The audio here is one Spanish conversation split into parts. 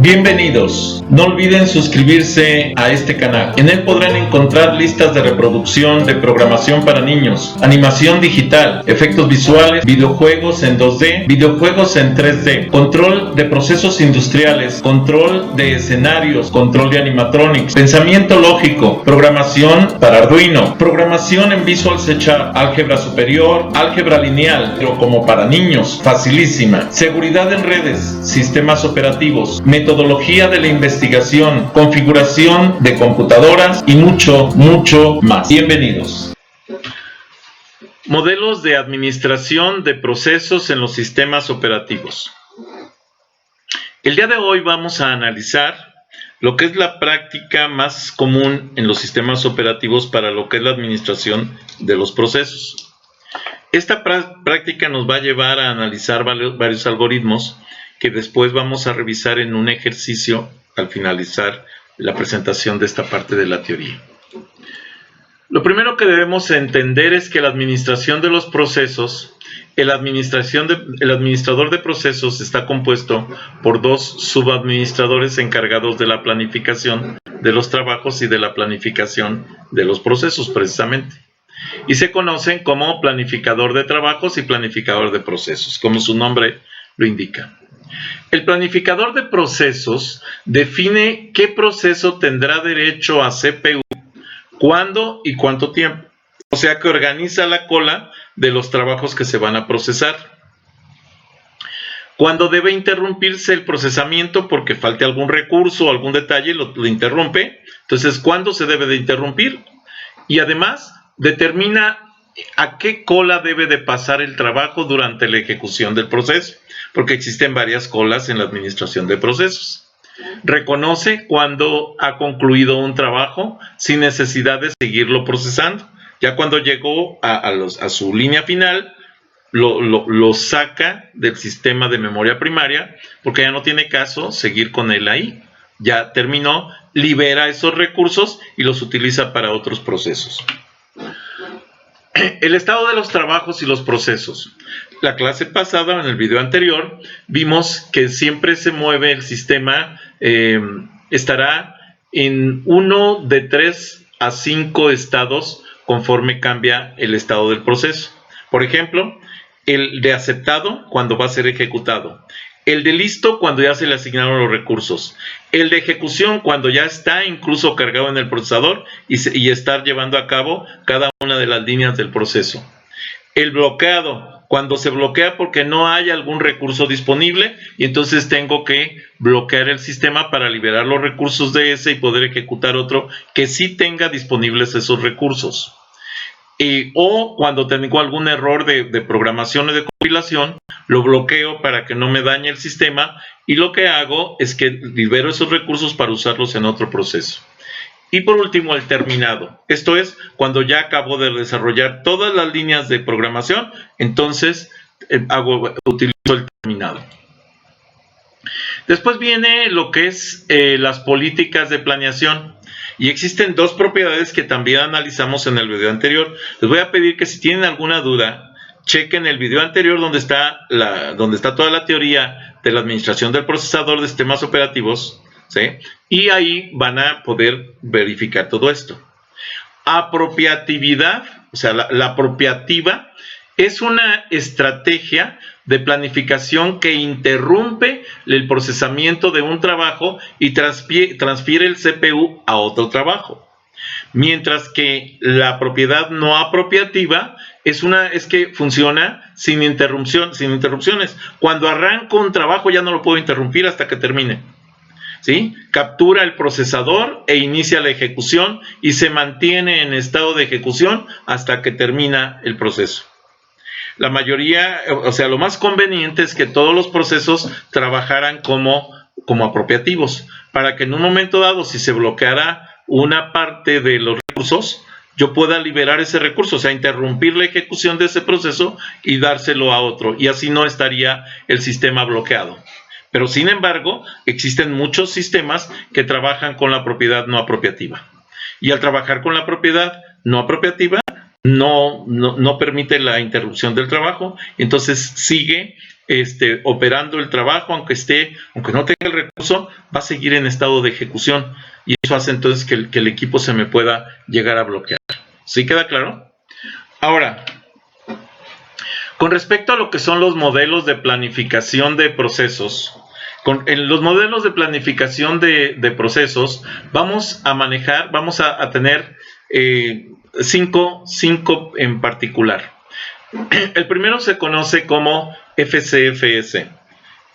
Bienvenidos. No olviden suscribirse a este canal. En él podrán encontrar listas de reproducción de programación para niños, animación digital, efectos visuales, videojuegos en 2D, videojuegos en 3D, control de procesos industriales, control de escenarios, control de animatronics, pensamiento lógico, programación para Arduino, programación en Visual C#, álgebra superior, álgebra lineal, pero como para niños, facilísima, seguridad en redes, sistemas operativos, metodología de la investigación, configuración de computadoras y mucho más. Bienvenidos. Modelos de administración de procesos en los sistemas operativos. El día de hoy vamos a analizar lo que es la práctica más común en los sistemas operativos para lo que es la administración de los procesos. Esta práctica nos va a llevar a analizar varios algoritmos que después vamos a revisar en un ejercicio al finalizar la presentación de esta parte de la teoría. Lo primero que debemos entender es que la administración de los procesos, el administrador de procesos está compuesto por dos subadministradores encargados de la planificación de los trabajos y de la planificación de los procesos precisamente. Y se conocen como planificador de trabajos y planificador de procesos, como su nombre lo indica. El planificador de procesos define qué proceso tendrá derecho a CPU, cuándo y cuánto tiempo. O sea que organiza la cola de los trabajos que se van a procesar. Cuando debe interrumpirse el procesamiento porque falte algún recurso o algún detalle, lo interrumpe. Entonces, ¿cuándo se debe de interrumpir? Y además, determina a qué cola debe de pasar el trabajo durante la ejecución del proceso, porque existen varias colas en la administración de procesos. Reconoce cuando ha concluido un trabajo sin necesidad de seguirlo procesando. Ya cuando llegó a su línea final, lo saca del sistema de memoria primaria, porque ya no tiene caso seguir con él ahí. Ya terminó, libera esos recursos y los utiliza para otros procesos. El estado de los trabajos y los procesos. La clase pasada, en el video anterior, vimos que siempre se mueve el sistema, estará en 1 de 3 a 5 estados conforme cambia el estado del proceso. Por ejemplo, el de aceptado cuando va a ser ejecutado. El de listo cuando ya se le asignaron los recursos. El de ejecución cuando ya está incluso cargado en el procesador y estar llevando a cabo cada una de las líneas del proceso. El bloqueado cuando se bloquea porque no hay algún recurso disponible y entonces tengo que bloquear el sistema para liberar los recursos de ese y poder ejecutar otro que sí tenga disponibles esos recursos. O cuando tengo algún error de programación o de compilación, lo bloqueo para que no me dañe el sistema y lo que hago es que libero esos recursos para usarlos en otro proceso. Y por último, el terminado. Esto es cuando ya acabo de desarrollar todas las líneas de programación, entonces utilizo el terminado. Después viene lo que es las políticas de planeación. Y existen dos propiedades que también analizamos en el video anterior. Les voy a pedir que si tienen alguna duda, chequen el video anterior donde está toda la teoría de la administración del procesador de sistemas operativos, ¿sí? Y ahí van a poder verificar todo esto. Apropiatividad, o sea, la apropiativa es una estrategia de planificación que interrumpe el procesamiento de un trabajo y transfiere el CPU a otro trabajo. Mientras que la propiedad no apropiativa es que funciona sin interrupciones. Cuando arranco un trabajo ya no lo puedo interrumpir hasta que termine. ¿Sí? Captura el procesador e inicia la ejecución y se mantiene en estado de ejecución hasta que termina el proceso. La mayoría, o sea, lo más conveniente es que todos los procesos trabajaran como apropiativos, para que en un momento dado, si se bloqueara una parte de los recursos, yo pueda liberar ese recurso, o sea, interrumpir la ejecución de ese proceso y dárselo a otro, y así no estaría el sistema bloqueado. Pero sin embargo, existen muchos sistemas que trabajan con la propiedad no apropiativa. Y al trabajar con la propiedad no apropiativa, no permite la interrupción del trabajo, entonces sigue operando el trabajo, aunque no tenga el recurso, va a seguir en estado de ejecución, y eso hace entonces que el equipo se me pueda llegar a bloquear. ¿Sí queda claro? Ahora, con respecto a lo que son los modelos de planificación de procesos, en los modelos de planificación de procesos vamos a tener cinco en particular. El primero se conoce como FCFS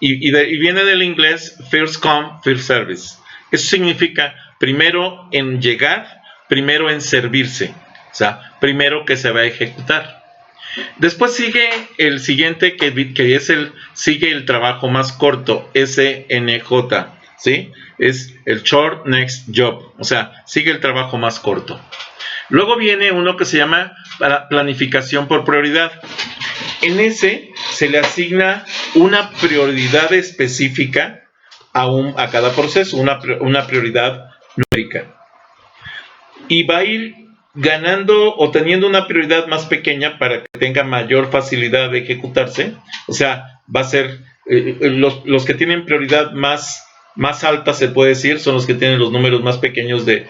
y viene del inglés First Come, First Service. Eso significa primero en llegar, primero en servirse, o sea, primero que se va a ejecutar. Después sigue el siguiente sigue el trabajo más corto, SNJ, ¿sí? Es el Short Next Job, o sea, sigue el trabajo más corto. Luego viene uno que se llama planificación por prioridad. En ese se le asigna una prioridad específica a cada proceso, una prioridad numérica. Y va a ir ganando o teniendo una prioridad más pequeña para que tenga mayor facilidad de ejecutarse. O sea, va a ser los que tienen prioridad más alta, se puede decir, son los que tienen los números más pequeños de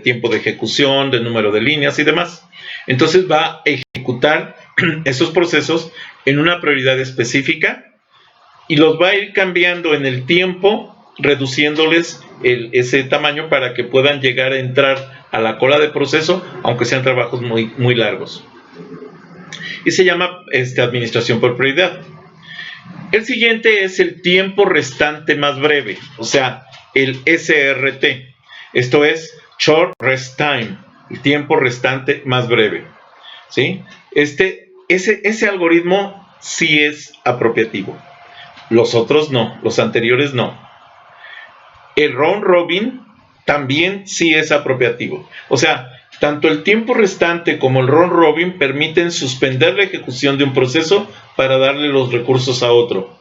tiempo de ejecución, de número de líneas y demás. Entonces va a ejecutar esos procesos en una prioridad específica y los va a ir cambiando en el tiempo, reduciéndoles ese tamaño para que puedan llegar a entrar a la cola de proceso, aunque sean trabajos muy, muy largos. Y se llama administración por prioridad. El siguiente es el tiempo restante más breve, o sea, el SRT. Esto es Short Rest Time, el tiempo restante más breve, ¿sí? Ese algoritmo sí es apropiativo. Los otros no, los anteriores no. El round robin también sí es apropiativo. O sea, tanto el tiempo restante como el round robin permiten suspender la ejecución de un proceso para darle los recursos a otro.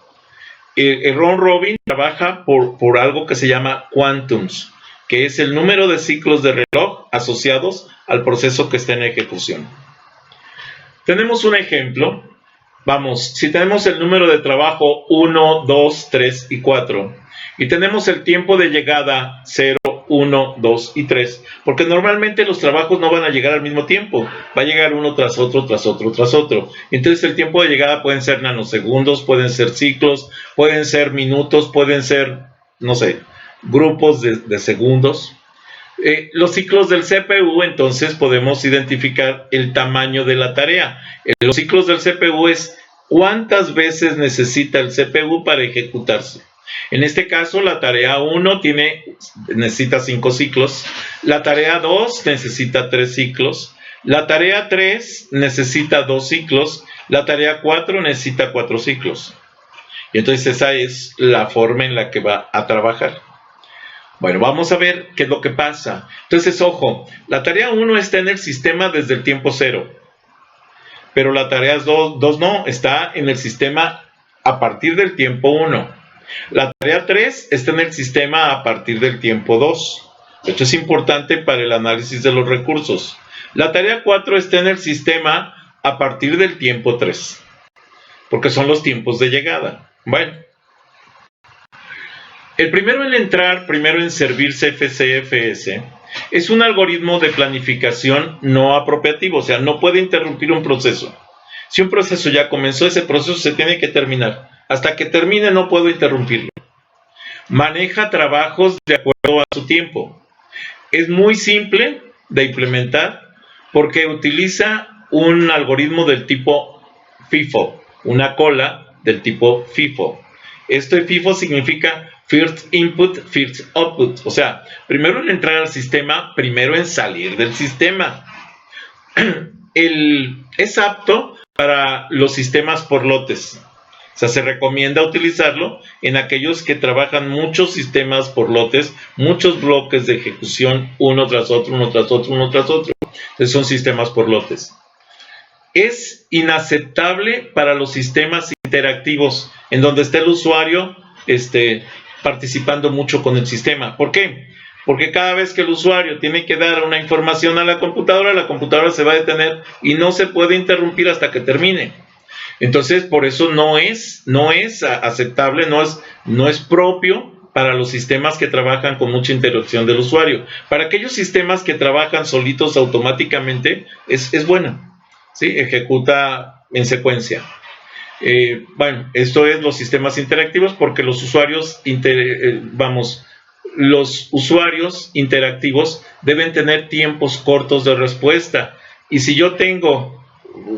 El round robin trabaja por algo que se llama quantums, que es el número de ciclos de reloj asociados al proceso que está en ejecución. Tenemos un ejemplo. Vamos, si tenemos el número de trabajo 1, 2, 3 y 4 y tenemos el tiempo de llegada 0, 1, 2 y 3, porque normalmente los trabajos no van a llegar al mismo tiempo, va a llegar uno tras otro, tras otro, tras otro. Entonces el tiempo de llegada pueden ser nanosegundos, pueden ser ciclos, pueden ser minutos, pueden ser, no sé, grupos de segundos. Los ciclos del CPU, entonces podemos identificar el tamaño de la tarea. Los ciclos del CPU es cuántas veces necesita el CPU para ejecutarse. En este caso, la tarea 1 necesita 5 ciclos, la tarea 2 necesita 3 ciclos, la tarea 3 necesita 2 ciclos, la tarea 4 necesita 4 ciclos. Y entonces esa es la forma en la que va a trabajar. Bueno, vamos a ver qué es lo que pasa. Entonces, ojo, la tarea 1 está en el sistema desde el tiempo 0, pero la tarea 2 no, está en el sistema a partir del tiempo 1. La tarea 3 está en el sistema a partir del tiempo 2. Esto es importante para el análisis de los recursos. La tarea 4 está en el sistema a partir del tiempo 3, porque son los tiempos de llegada. Bueno. El primero en entrar, primero en servirse FCFS, es un algoritmo de planificación no apropiativo, o sea, no puede interrumpir un proceso. Si un proceso ya comenzó, ese proceso se tiene que terminar. Hasta que termine no puedo interrumpirlo. Maneja trabajos de acuerdo a su tiempo. Es muy simple de implementar porque utiliza un algoritmo del tipo FIFO, una cola del tipo FIFO. Esto de FIFO significa First Input, First Output. O sea, primero en entrar al sistema, primero en salir del sistema. Es apto para los sistemas por lotes. O sea, se recomienda utilizarlo en aquellos que trabajan muchos sistemas por lotes, muchos bloques de ejecución, uno tras otro, uno tras otro, uno tras otro. Entonces son sistemas por lotes. Es inaceptable para los sistemas interactivos, en donde está el usuario participando mucho con el sistema. ¿Por qué? Porque cada vez que el usuario tiene que dar una información a la computadora se va a detener y no se puede interrumpir hasta que termine. Entonces, por eso no es aceptable, no es propio para los sistemas que trabajan con mucha interacción del usuario. Para aquellos sistemas que trabajan solitos automáticamente, es bueno, ¿sí? Ejecuta en secuencia. Bueno, esto es los sistemas interactivos porque los usuarios, los usuarios interactivos deben tener tiempos cortos de respuesta. Y si yo tengo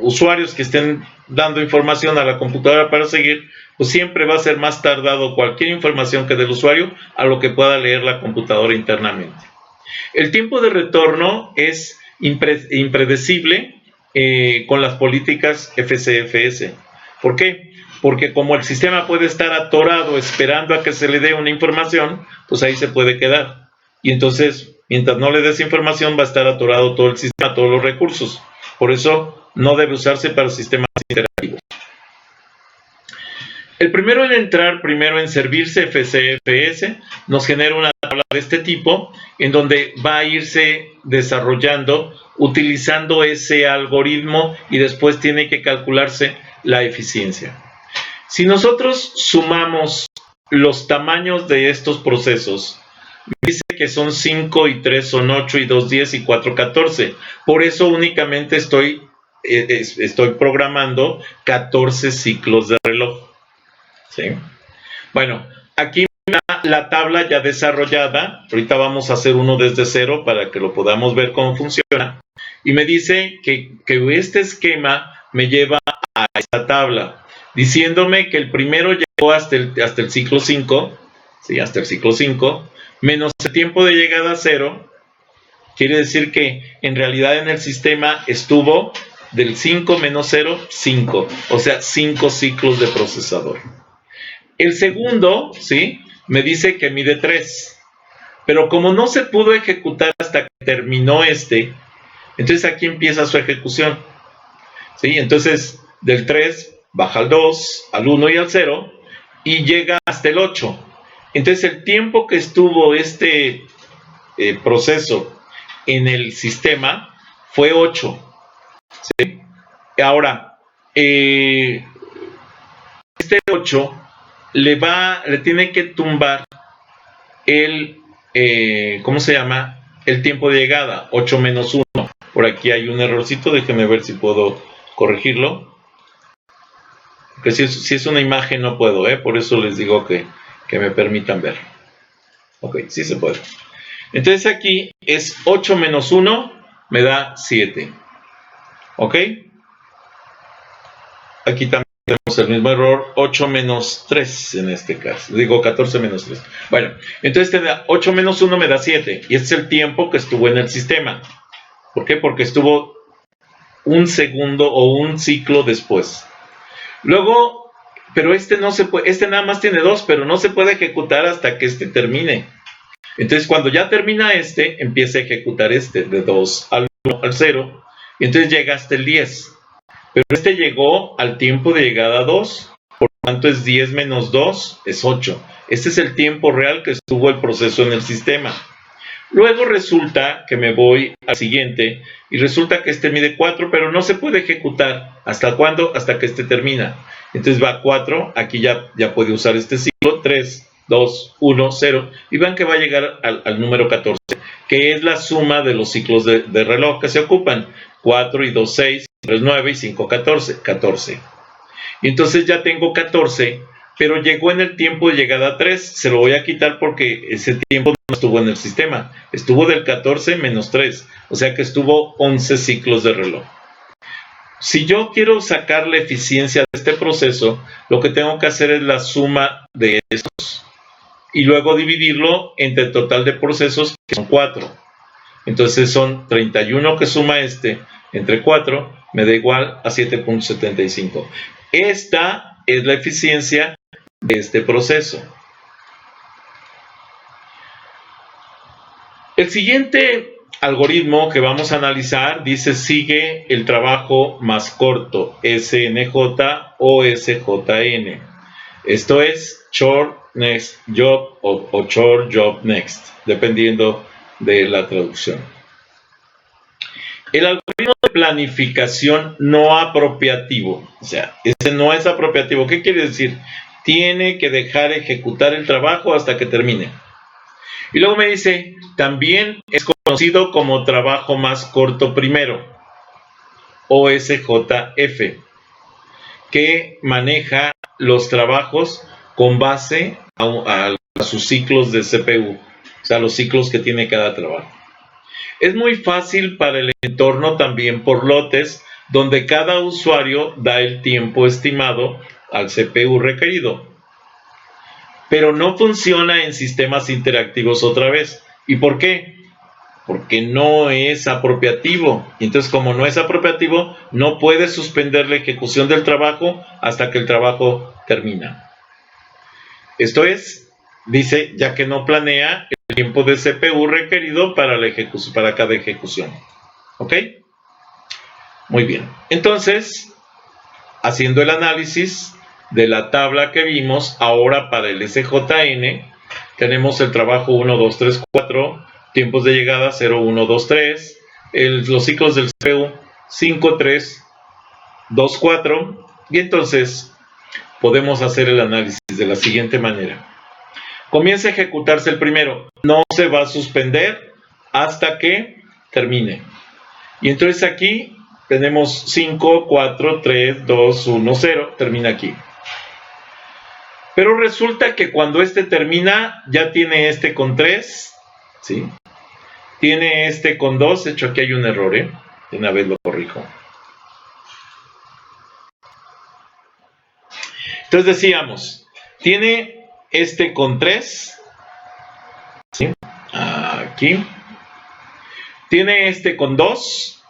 usuarios que estén dando información a la computadora para seguir, pues siempre va a ser más tardado cualquier información que del usuario a lo que pueda leer la computadora internamente. El tiempo de retorno es impredecible con las políticas FCFS. ¿Por qué? Porque como el sistema puede estar atorado esperando a que se le dé una información, pues ahí se puede quedar. Y entonces, mientras no le des información, va a estar atorado todo el sistema, todos los recursos. Por eso no debe usarse para sistemas interactivos. El primero en entrar, primero en servirse FCFS, nos genera una tabla de este tipo, en donde va a irse desarrollando utilizando ese algoritmo y después tiene que calcularse la eficiencia. Si nosotros sumamos los tamaños de estos procesos, dice que son 5 y 3 son 8 y 2 10 y 4 14. Por eso únicamente estoy programando 14 ciclos de reloj. ¿Sí? Bueno, aquí la tabla ya desarrollada. Ahorita vamos a hacer uno desde cero para que lo podamos ver cómo funciona. Y me dice que este esquema me lleva a esta tabla, diciéndome que el primero llegó hasta el ciclo 5, ¿sí? Hasta el ciclo 5, menos el tiempo de llegada a 0, quiere decir que en realidad en el sistema estuvo del 5 menos 0, 5, o sea, 5 ciclos de procesador. El segundo, ¿sí? Me dice que mide 3, pero como no se pudo ejecutar hasta que terminó entonces aquí empieza su ejecución, ¿sí? Entonces del 3 baja al 2, al 1 y al 0 y llega hasta el 8. Entonces el tiempo que estuvo proceso en el sistema fue 8, ¿sí? Ahora, este 8 le tiene que tumbar ¿cómo se llama? El tiempo de llegada, 8 menos 1. Por aquí hay un errorcito, déjenme ver si puedo corregirlo. Porque si es una imagen no puedo, por eso les digo que me permitan ver. Ok, sí se puede. Entonces aquí es 8 menos 1, me da 7. ¿Ok? Aquí también tenemos el mismo error, 8 menos 3 en este caso. Digo 14 menos 3. Bueno, entonces te da 8 menos 1 me da 7. Y este es el tiempo que estuvo en el sistema. ¿Por qué? Porque estuvo un segundo o un ciclo después. Luego, pero no se puede, nada más tiene 2, pero no se puede ejecutar hasta que termine. Entonces, cuando ya termina empieza a ejecutar de 2 al 1 al 0, y entonces llega hasta el 10. Pero llegó al tiempo de llegada 2, por lo tanto es 10 menos 2, es 8. Este es el tiempo real que estuvo el proceso en el sistema. Luego resulta que me voy al siguiente y resulta que mide 4, pero no se puede ejecutar. ¿Hasta cuándo? Hasta que termina. Entonces va a 4, aquí ya puede usar este ciclo, 3, 2, 1, 0, y vean que va a llegar al número 14, que es la suma de los ciclos de reloj que se ocupan. 4 y 2, 6, 3, 9 y 5, 14, 14. Y entonces ya tengo 14, pero llegó en el tiempo de llegada 3, se lo voy a quitar porque ese tiempo no estuvo en el sistema, estuvo del 14 menos 3, o sea que estuvo 11 ciclos de reloj. Si yo quiero sacar la eficiencia de este proceso, lo que tengo que hacer es la suma de estos y luego dividirlo entre el total de procesos, que son 4. Entonces son 31 que suma entre 4, me da igual a 7.75. Esta es la eficiencia de este proceso. El siguiente algoritmo que vamos a analizar dice sigue el trabajo más corto, SNJ o SJN. Esto es Short Next Job o Short Job Next, dependiendo de la traducción. El algoritmo planificación no apropiativo. O sea, ese no es apropiativo. ¿Qué quiere decir? Tiene que dejar ejecutar el trabajo hasta que termine. Y luego me dice, también es conocido como trabajo más corto primero, OSJF, que maneja los trabajos con base a sus ciclos de CPU, o sea, los ciclos que tiene cada trabajo. Es muy fácil para el entorno también por lotes, donde cada usuario da el tiempo estimado al CPU requerido. Pero no funciona en sistemas interactivos otra vez. ¿Y por qué? Porque no es apropiativo. Y entonces, como no es apropiativo, no puede suspender la ejecución del trabajo hasta que el trabajo termina. Esto es, dice, ya que no planea el tiempo de CPU requerido para la ejecución, para cada ejecución. ¿Ok? Muy bien. Entonces, haciendo el análisis de la tabla que vimos, ahora para el SJN, tenemos el trabajo 1, 2, 3, 4, tiempos de llegada 0, 1, 2, 3, los ciclos del CPU 5, 3, 2, 4, y entonces podemos hacer el análisis de la siguiente manera. Comienza a ejecutarse el primero, no se va a suspender hasta que termine. Y entonces aquí tenemos 5, 4, 3, 2, 1, 0, termina aquí. Pero resulta que cuando este termina, ya tiene este con 3, ¿sí? Tiene este con 2, de hecho aquí hay un error, de una vez lo corrijo. Entonces decíamos, tiene este con 3, ¿sí? Aquí. Tiene este con 2,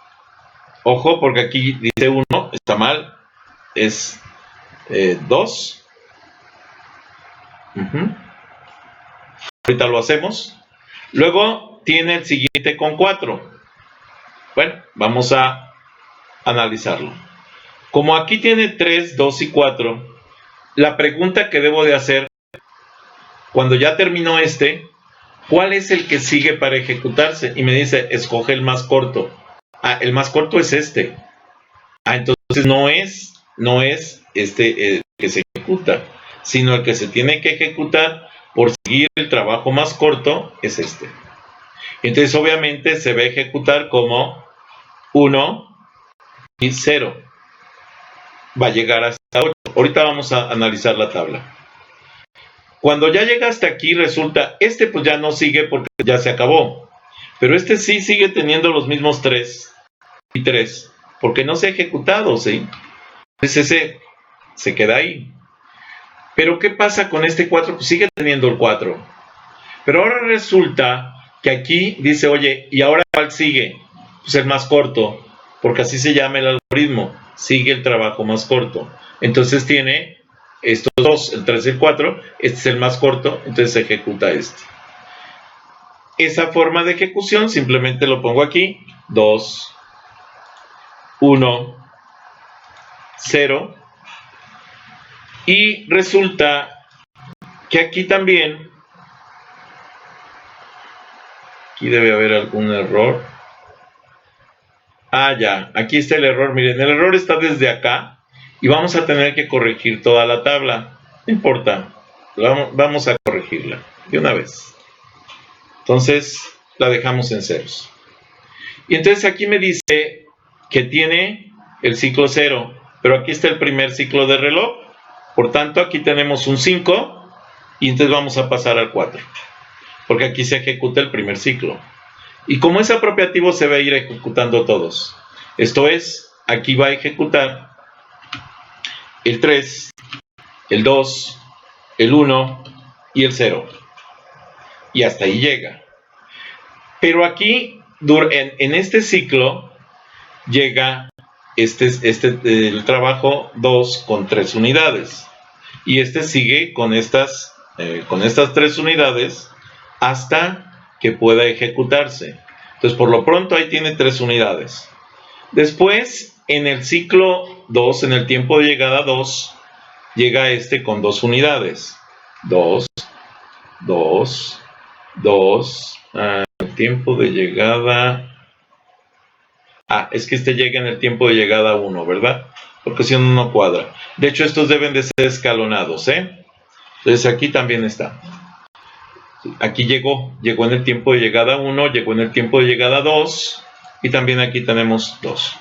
ojo porque aquí dice 1, está mal, es 2. Ahorita lo hacemos. Luego tiene el siguiente con 4. Bueno, vamos a analizarlo. Como aquí tiene 3, 2 y 4, la pregunta que debo de hacer, cuando ya terminó este, ¿cuál es el que sigue para ejecutarse? Y me dice, escoge el más corto. El más corto es este. Entonces no es este que se ejecuta, sino el que se tiene que ejecutar por seguir el trabajo más corto es este. Entonces obviamente se va a ejecutar como 1 y 0. Va a llegar hasta 8. Ahorita vamos a analizar la tabla. Cuando ya llega hasta aquí resulta, este pues ya no sigue porque ya se acabó. Pero este sí sigue teniendo los mismos 3 y 3, porque no se ha ejecutado, ¿sí? Entonces ese se queda ahí. Pero ¿qué pasa con este 4? Pues sigue teniendo el 4. Pero ahora resulta que aquí dice, oye, ¿y ahora cuál sigue? Pues el más corto, porque así se llama el algoritmo. Sigue el trabajo más corto. Entonces tiene estos dos, el 3 y el 4. Este es el más corto, entonces se ejecuta este. Esa forma de ejecución simplemente lo pongo aquí. 2, 1, 0. Y resulta que aquí también, aquí debe haber algún error. Ya, aquí está el error. Miren, el error está desde acá y vamos a tener que corregir toda la tabla. No importa, vamos a corregirla de una vez. Entonces la dejamos en ceros. Y entonces aquí me dice que tiene el ciclo 0, pero aquí está el primer ciclo de reloj. Por tanto, aquí tenemos un 5 y entonces vamos a pasar al 4, porque aquí se ejecuta el primer ciclo. Y como es apropiativo, se va a ir ejecutando todos. Esto es, aquí va a ejecutar el 3, el 2, el 1 y el 0. Y hasta ahí llega. Pero aquí, en este ciclo, llega el trabajo 2 con 3 unidades. Y este sigue con estas 3 unidades hasta que pueda ejecutarse. Entonces, por lo pronto, ahí tiene 3 unidades. Después, en el ciclo 2, en el tiempo de llegada 2, llega este con 2 unidades. 2, 2, 2. El tiempo de llegada Ah, es que este llega en el tiempo de llegada 1, ¿verdad? Porque si no, no cuadra. De hecho, estos deben de ser escalonados, ¿eh? Entonces aquí también está. Aquí llegó en el tiempo de llegada 1, llegó en el tiempo de llegada 2, y también aquí tenemos 2.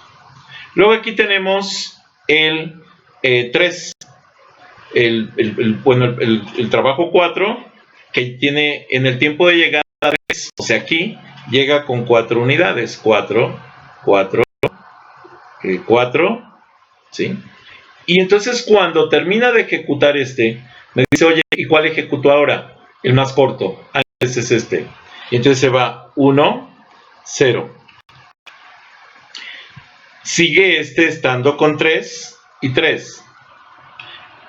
Luego aquí tenemos el 3, el trabajo 4, que tiene en el tiempo de llegada 3, o sea aquí, llega con 4 unidades, 4, 4, 4, ¿sí? Y entonces cuando termina de ejecutar este, me dice, oye, ¿y cuál ejecutó ahora? El más corto. Ah, ese es este. Y entonces se va 1, 0. Sigue este estando con 3 y 3.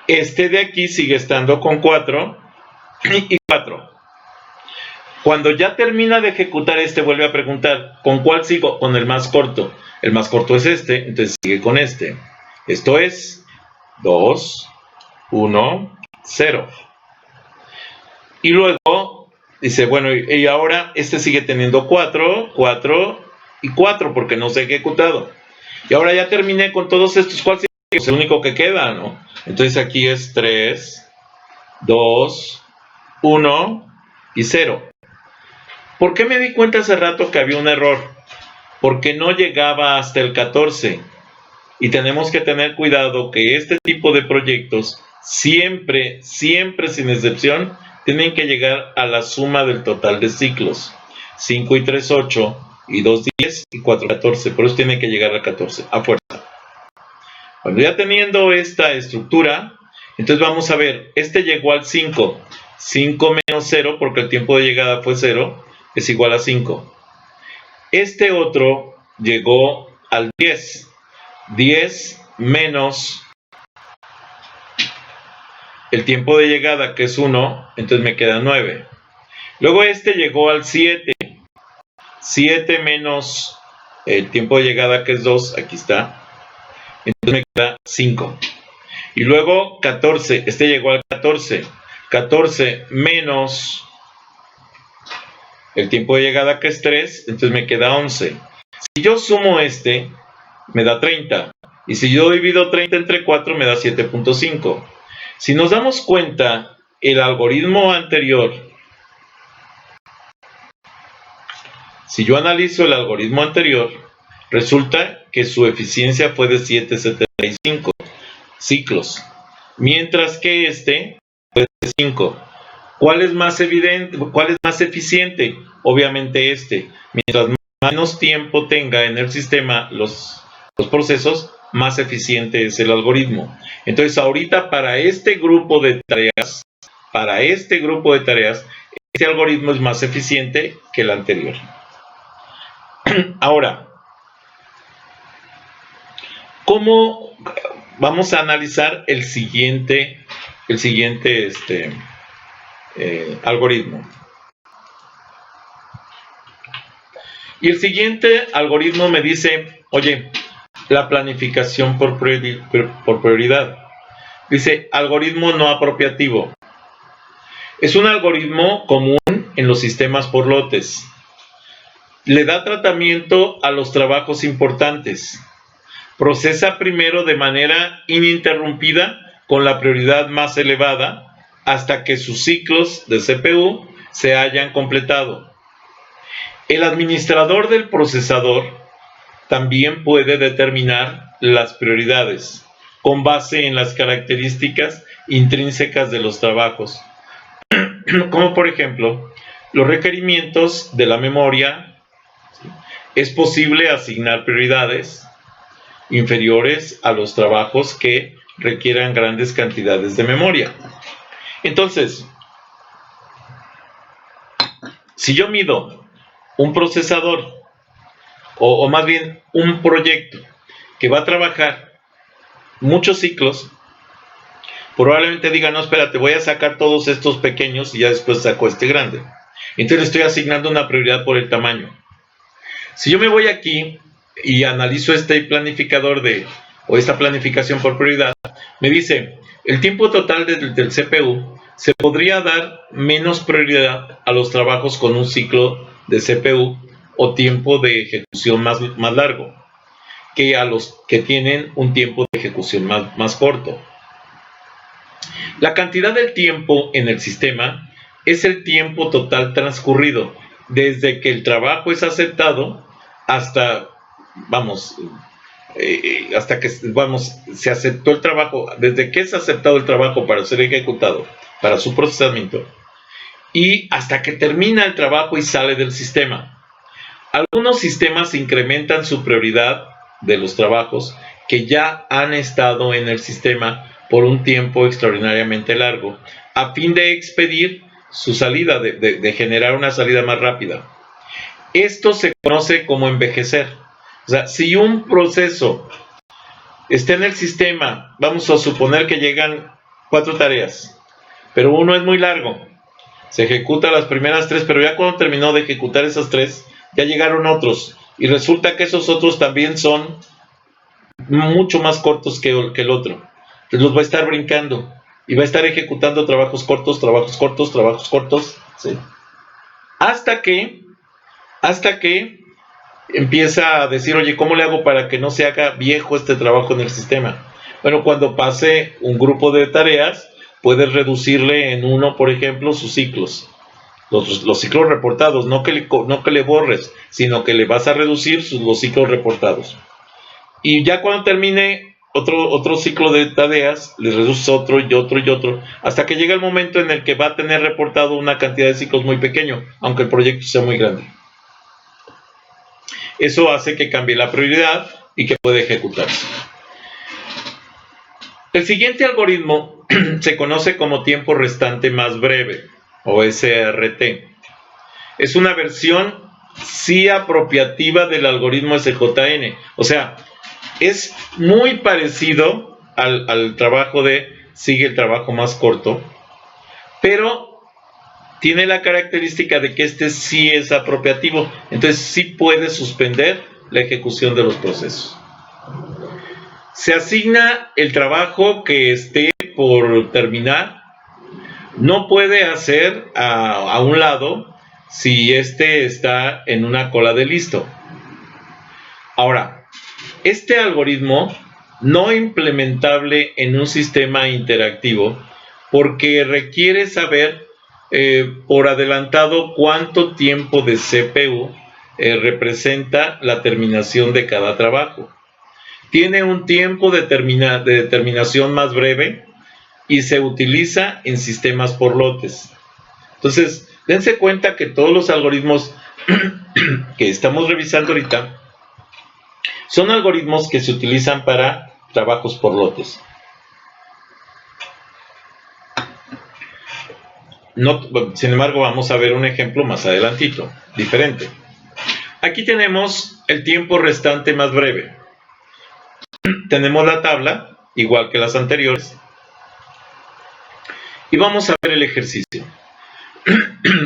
Este de aquí sigue estando con 4 y 4. Cuando ya termina de ejecutar este, vuelve a preguntar, ¿con cuál sigo? Con el más corto. El más corto es este, entonces sigue con este. Esto es 2, 1, 0. Y luego dice, bueno, y ahora este sigue teniendo 4, 4 y 4 porque no se ha ejecutado. Y ahora ya terminé con todos estos. ¿Cuál sigue? Es el único que queda, ¿no? Entonces aquí es 3, 2, 1 y 0. ¿Por qué me di cuenta hace rato que había un error? Porque no llegaba hasta el 14. Y tenemos que tener cuidado que este tipo de proyectos siempre, siempre sin excepción, tienen que llegar a la suma del total de ciclos. 5 y 3, 8, y 2, 10, y 4, 14. Por eso tiene que llegar a 14, a fuerza. Bueno, ya teniendo esta estructura, entonces vamos a ver, este llegó al 5. 5 menos 0, porque el tiempo de llegada fue 0, es igual a 5. Este otro llegó al 10. 10 menos el tiempo de llegada, que es 1, entonces me queda 9. Luego este llegó al 7. 7 menos el tiempo de llegada, que es 2, aquí está. Entonces me queda 5. Y luego 14, este llegó al 14. 14 menos el tiempo de llegada, que es 3, entonces me queda 11. Si yo sumo este, me da 30. Y si yo divido 30 entre 4, me da 7.5. Si nos damos cuenta, el algoritmo anterior, si yo analizo el algoritmo anterior, resulta que su eficiencia fue de 7.75 ciclos, mientras que este fue de 5. ¿Cuál es más evidente? ¿Cuál es más eficiente? Obviamente este. Mientras menos tiempo tenga en el sistema los procesos, más eficiente es el algoritmo. Entonces, ahorita para este grupo de tareas, este algoritmo es más eficiente que el anterior. Ahora, ¿cómo vamos a analizar el siguiente algoritmo? Y el siguiente algoritmo me dice, oye, la planificación por prioridad. Dice, algoritmo no apropiativo. Es un algoritmo común en los sistemas por lotes. Le da tratamiento a los trabajos importantes. Procesa primero de manera ininterrumpida con la prioridad más elevada hasta que sus ciclos de CPU se hayan completado. El administrador del procesador también puede determinar las prioridades con base en las características intrínsecas de los trabajos, como por ejemplo los requerimientos de la memoria. Es posible asignar prioridades inferiores a los trabajos que requieran grandes cantidades de memoria. Entonces, si yo mido un procesador, o más bien un proyecto que va a trabajar muchos ciclos, probablemente diga, no, espérate, voy a sacar todos estos pequeños y ya después saco este grande. Entonces estoy asignando una prioridad por el tamaño. Si yo me voy aquí y analizo este planificador o esta planificación por prioridad, me dice, el tiempo total del CPU se podría dar menos prioridad a los trabajos con un ciclo de CPU o tiempo de ejecución más largo. que a los que tienen un tiempo de ejecución más corto. La cantidad del tiempo en el sistema es el tiempo total transcurrido desde que el trabajo es aceptado hasta, hasta que, se aceptó el trabajo, desde que es aceptado el trabajo para ser ejecutado, para su procesamiento, y hasta que termina el trabajo y sale del sistema. Algunos sistemas incrementan su prioridad de los trabajos que ya han estado en el sistema por un tiempo extraordinariamente largo, a fin de expedir su salida, de generar una salida más rápida. Esto se conoce como envejecer. O sea, si un proceso está en el sistema, vamos a suponer que llegan 4 tareas, pero uno es muy largo, se ejecuta las primeras 3, pero ya cuando terminó de ejecutar esas 3, ya llegaron otros, y resulta que esos otros también son mucho más cortos que el otro. Entonces los va a estar brincando y va a estar ejecutando trabajos cortos, ¿sí? Hasta que empieza a decir, oye, ¿cómo le hago para que no se haga viejo este trabajo en el sistema? Bueno, cuando pase un grupo de tareas, puedes reducirle en 1, por ejemplo, sus ciclos. Los ciclos reportados, no que le borres, sino que le vas a reducir los ciclos reportados. Y ya cuando termine otro ciclo de tareas, le reduces otro y otro y otro, hasta que llega el momento en el que va a tener reportado una cantidad de ciclos muy pequeño, aunque el proyecto sea muy grande. Eso hace que cambie la prioridad y que pueda ejecutarse. El siguiente algoritmo se conoce como tiempo restante más breve, o SRT. Es una versión sí apropiativa del algoritmo SJN. O sea, es muy parecido al trabajo sigue el trabajo más corto, pero tiene la característica de que este sí es apropiativo, entonces sí puede suspender la ejecución de los procesos. Se asigna el trabajo que esté por terminar, no puede hacer a un lado si este está en una cola de listo. Ahora, este algoritmo no implementable en un sistema interactivo porque requiere saber por adelantado cuánto tiempo de CPU representa la terminación de cada trabajo. Tiene un tiempo de determinación más breve y se utiliza en sistemas por lotes. Entonces, dense cuenta que todos los algoritmos que estamos revisando ahorita son algoritmos que se utilizan para trabajos por lotes. Sin embargo, vamos a ver un ejemplo más adelantito, diferente. Aquí tenemos el tiempo restante más breve. Tenemos la tabla, igual que las anteriores. Y vamos a ver el ejercicio.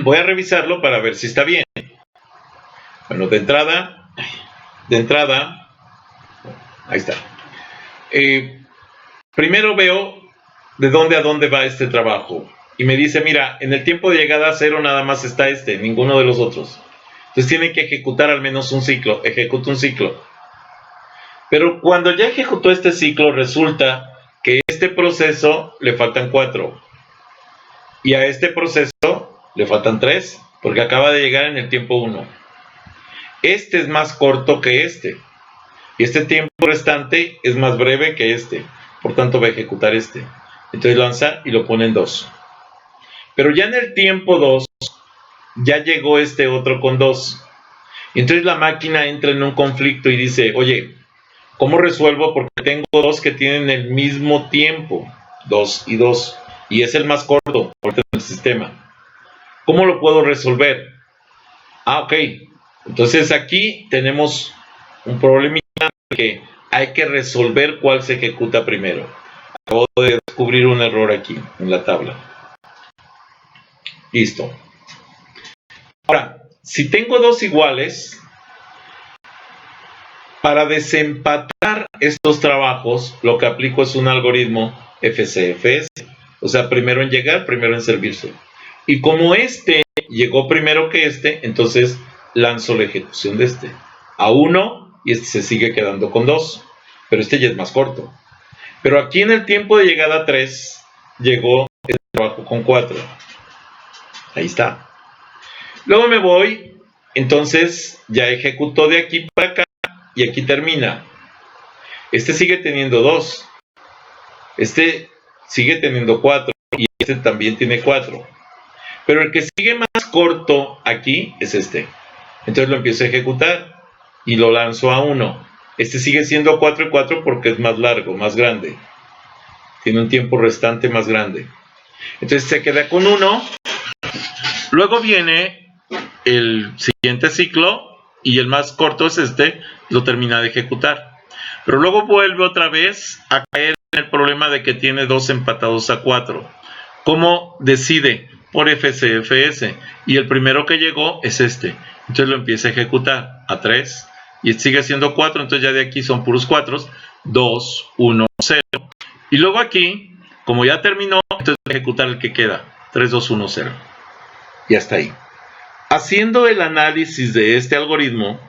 Voy a revisarlo para ver si está bien. Bueno, de entrada, ahí está. Primero veo de dónde a dónde va este trabajo. Y me dice, mira, en el tiempo de llegada a 0 nada más está ninguno de los otros. Entonces tiene que ejecutar al menos un ciclo. Ejecuta un ciclo. Pero cuando ya ejecutó este ciclo, resulta que a este proceso le faltan 4. Y a este proceso le faltan 3, porque acaba de llegar en el tiempo 1. Este es más corto que este. Y este tiempo restante es más breve que este. Por tanto, va a ejecutar este. Entonces lanza y lo pone en 2. Pero ya en el tiempo 2, ya llegó este otro con 2. Y entonces la máquina entra en un conflicto y dice, oye, ¿cómo resuelvo? Porque tengo 2 que tienen el mismo tiempo. 2 y 2. Y es el más corto en el sistema. ¿Cómo lo puedo resolver? Ok. Entonces aquí tenemos un problemita que hay que resolver cuál se ejecuta primero. Acabo de descubrir un error aquí en la tabla. Listo. Ahora, si tengo 2 iguales, para desempatar estos trabajos, lo que aplico es un algoritmo FCFS. O sea, primero en llegar, primero en servirse. Y como este llegó primero que este, entonces lanzo la ejecución de este. A 1 y este se sigue quedando con 2, pero este ya es más corto. Pero aquí en el tiempo de llegada 3, llegó el trabajo con 4. Ahí está. Luego me voy, entonces ya ejecutó de aquí para acá y aquí termina. Este sigue teniendo 2. Este sigue teniendo 4 y este también tiene 4. Pero el que sigue más corto aquí es este. Entonces lo empiezo a ejecutar y lo lanzo a 1. Este sigue siendo 4 y 4 porque es más largo, más grande. Tiene un tiempo restante más grande. Entonces se queda con 1. Luego viene el siguiente ciclo y el más corto es este, lo termina de ejecutar. Pero luego vuelve otra vez a caer en el problema de que tiene 2 empatados a 4. ¿Cómo decide? Por FCFS. Y el primero que llegó es este. Entonces lo empieza a ejecutar a 3 y sigue siendo 4. Entonces ya de aquí son puros 4. 2, 1, 0. Y luego aquí, como ya terminó, entonces voy a ejecutar el que queda. 3, 2, 1, 0. Y hasta ahí. Haciendo el análisis de este algoritmo,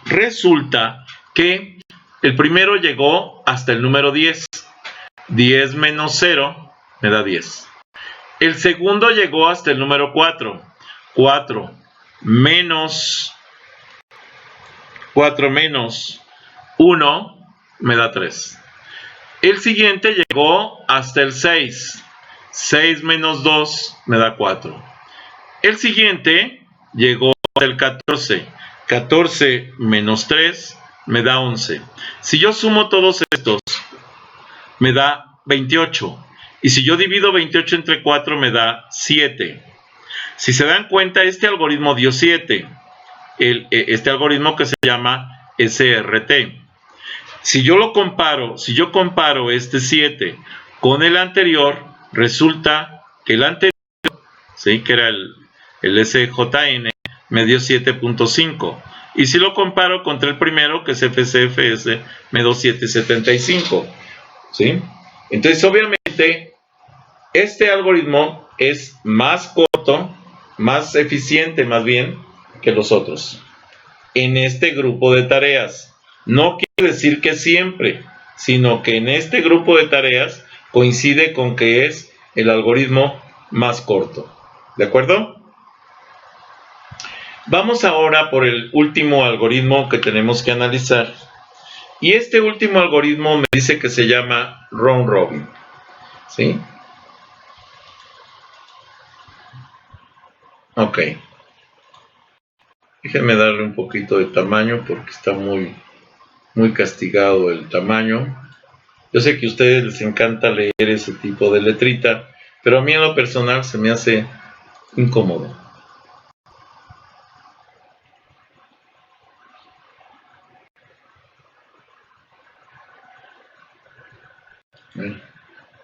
resulta que el primero llegó hasta el número 10. 10 menos 0 me da 10. El segundo llegó hasta el número 4. 4 menos 1 me da 3. El siguiente llegó hasta el 6. 6 menos 2 me da 4. El siguiente llegó hasta el 14. 14 menos 3 me da 11. Si yo sumo todos estos, me da 28. Y si yo divido 28 entre 4, me da 7. Si se dan cuenta, este algoritmo dio 7. Este algoritmo que se llama SRT. Si yo comparo este 7 con el anterior, resulta que el anterior, ¿sí?, que era el SJN, me dio 7.5. Y si lo comparo contra el primero, que es FCFS, me dio 7.75. ¿Sí? Entonces, obviamente, este algoritmo es más corto, más eficiente, más bien, que los otros. En este grupo de tareas. No quiere decir que siempre, sino que en este grupo de tareas coincide con que es el algoritmo más corto. ¿De acuerdo? Vamos ahora por el último algoritmo que tenemos que analizar. Y este último algoritmo me dice que se llama round robin. ¿Sí? Ok. Déjenme darle un poquito de tamaño porque está muy castigado el tamaño. Yo sé que a ustedes les encanta leer ese tipo de letrita, pero a mí en lo personal se me hace incómodo.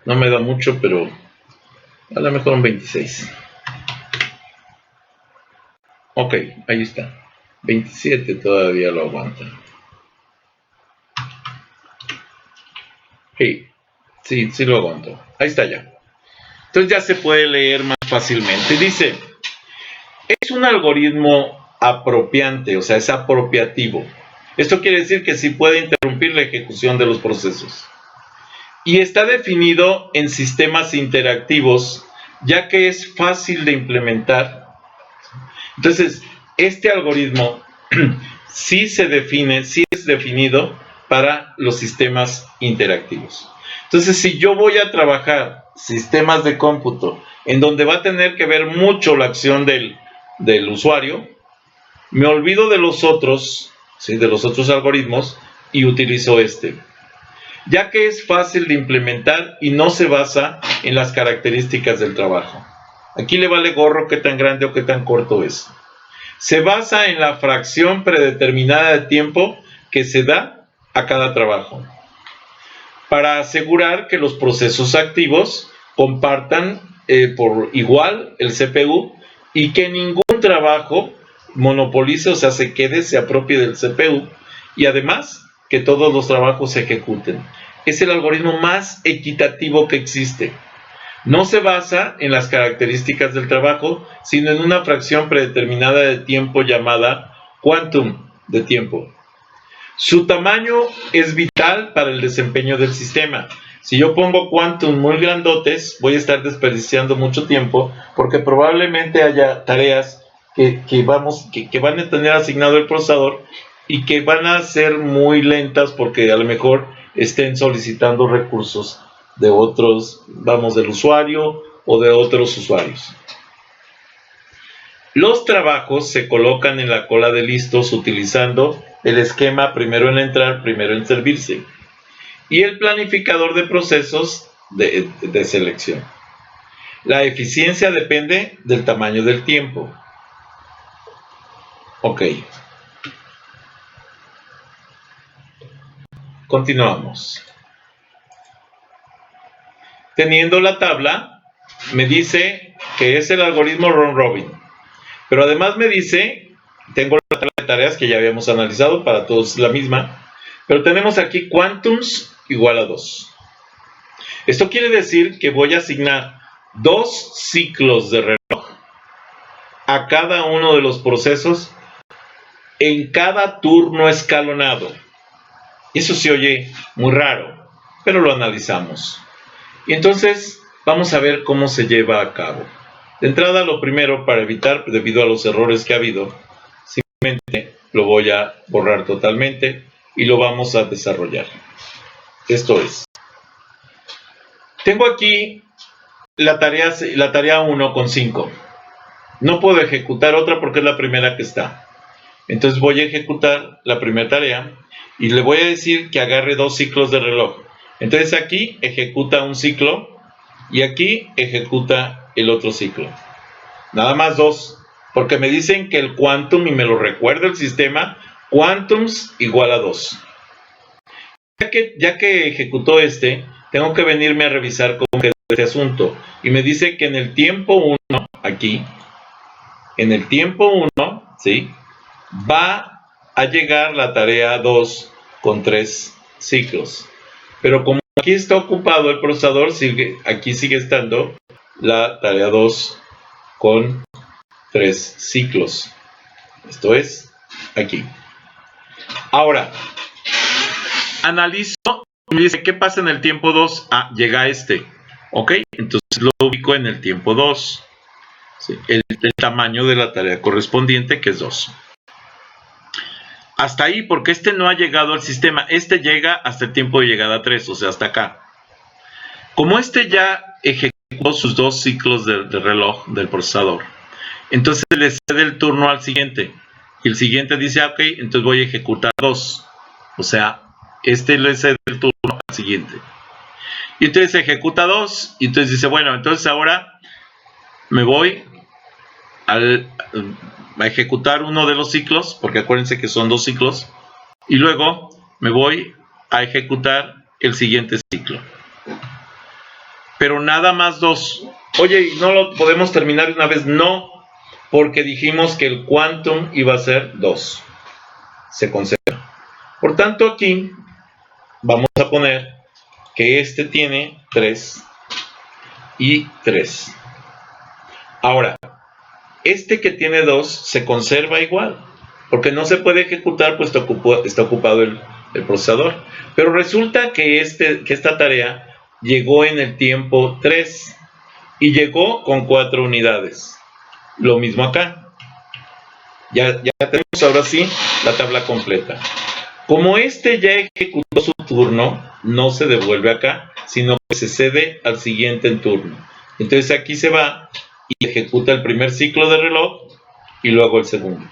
No me da mucho, pero a lo mejor un 26. Ok, ahí está. 27 todavía lo aguanta. Sí lo aguanto. Ahí está ya. Entonces ya se puede leer más fácilmente. Dice, es un algoritmo apropiante, o sea, es apropiativo. Esto quiere decir que sí puede interrumpir la ejecución de los procesos. Y está definido en sistemas interactivos, ya que es fácil de implementar. Entonces, este algoritmo sí es definido para los sistemas interactivos. Entonces, si yo voy a trabajar sistemas de cómputo en donde va a tener que ver mucho la acción del usuario, me olvido de los otros, ¿sí?, de los otros algoritmos y utilizo este, ya que es fácil de implementar y no se basa en las características del trabajo. Aquí le vale gorro qué tan grande o qué tan corto es. Se basa en la fracción predeterminada de tiempo que se da a cada trabajo, para asegurar que los procesos activos compartan por igual el CPU y que ningún trabajo monopolice, o sea, se apropie del CPU, y además que todos los trabajos se ejecuten. Es el algoritmo más equitativo que existe. No se basa en las características del trabajo, sino en una fracción predeterminada de tiempo llamada quantum de tiempo. Su tamaño es vital para el desempeño del sistema. Si yo pongo quantum muy grandotes, voy a estar desperdiciando mucho tiempo porque probablemente haya tareas que van a tener asignado el procesador y que van a ser muy lentas porque a lo mejor estén solicitando recursos de otros, del usuario o de otros usuarios. Los trabajos se colocan en la cola de listos utilizando el esquema primero en entrar, primero en servirse y el planificador de procesos de selección. La eficiencia depende del tamaño del tiempo. Ok. Continuamos. Teniendo la tabla, me dice que es el algoritmo round robin. Pero además me dice, tengo la tabla de tareas que ya habíamos analizado, para todos la misma, pero tenemos aquí quantums igual a 2. Esto quiere decir que voy a asignar 2 ciclos de reloj a cada uno de los procesos en cada turno escalonado. Eso se oye muy raro, pero lo analizamos. Y entonces vamos a ver cómo se lleva a cabo. De entrada, lo primero, para evitar, debido a los errores que ha habido, simplemente lo voy a borrar totalmente y lo vamos a desarrollar. Esto es. Tengo aquí la tarea 1 con 5. No puedo ejecutar otra porque es la primera que está. Entonces voy a ejecutar la primera tarea y le voy a decir que agarre 2 ciclos de reloj. Entonces aquí ejecuta un ciclo y aquí ejecuta el otro ciclo. Nada más 2, porque me dicen que el quantum, y me lo recuerda el sistema, quantums igual a 2. Ya que ejecutó tengo que venirme a revisar cómo quedó este asunto. Y me dice que en el tiempo 1, aquí, en el tiempo 1, ¿sí?, va a llegar la tarea 2 con 3 ciclos. Pero como aquí está ocupado el procesador, aquí sigue estando la tarea 2 con 3 ciclos. Esto es aquí. Ahora, analizo y me dice, ¿qué pasa en el tiempo 2? Ah, llega Ok, entonces lo ubico en el tiempo 2. ¿Sí? El tamaño de la tarea correspondiente, que es 2. Hasta ahí, porque no ha llegado al sistema. Llega hasta el tiempo de llegada 3, o sea, hasta acá. Como ya ejecutó sus 2 ciclos de reloj del procesador, entonces le cede el turno al siguiente. Y el siguiente dice, ok, entonces voy a ejecutar 2. O sea, le cede el turno al siguiente. Y entonces ejecuta 2. Y entonces dice, bueno, entonces ahora me voy a ejecutar uno de los ciclos, porque acuérdense que son 2 ciclos. Y luego me voy a ejecutar el siguiente ciclo. Pero nada más 2. Oye, ¿no lo podemos terminar de una vez? No, porque dijimos que el quantum iba a ser 2. Se conserva. Por tanto, aquí vamos a poner que tiene 3 y 3. Ahora, que tiene 2 se conserva igual, porque no se puede ejecutar, pues está ocupado el procesador. Pero resulta que esta tarea llegó en el tiempo 3 y llegó con 4 unidades. Lo mismo acá. Ya tenemos ahora sí la tabla completa. Como ya ejecutó su turno, no se devuelve acá, sino que se cede al siguiente en turno. Entonces aquí se va y ejecuta el primer ciclo de reloj y luego el segundo.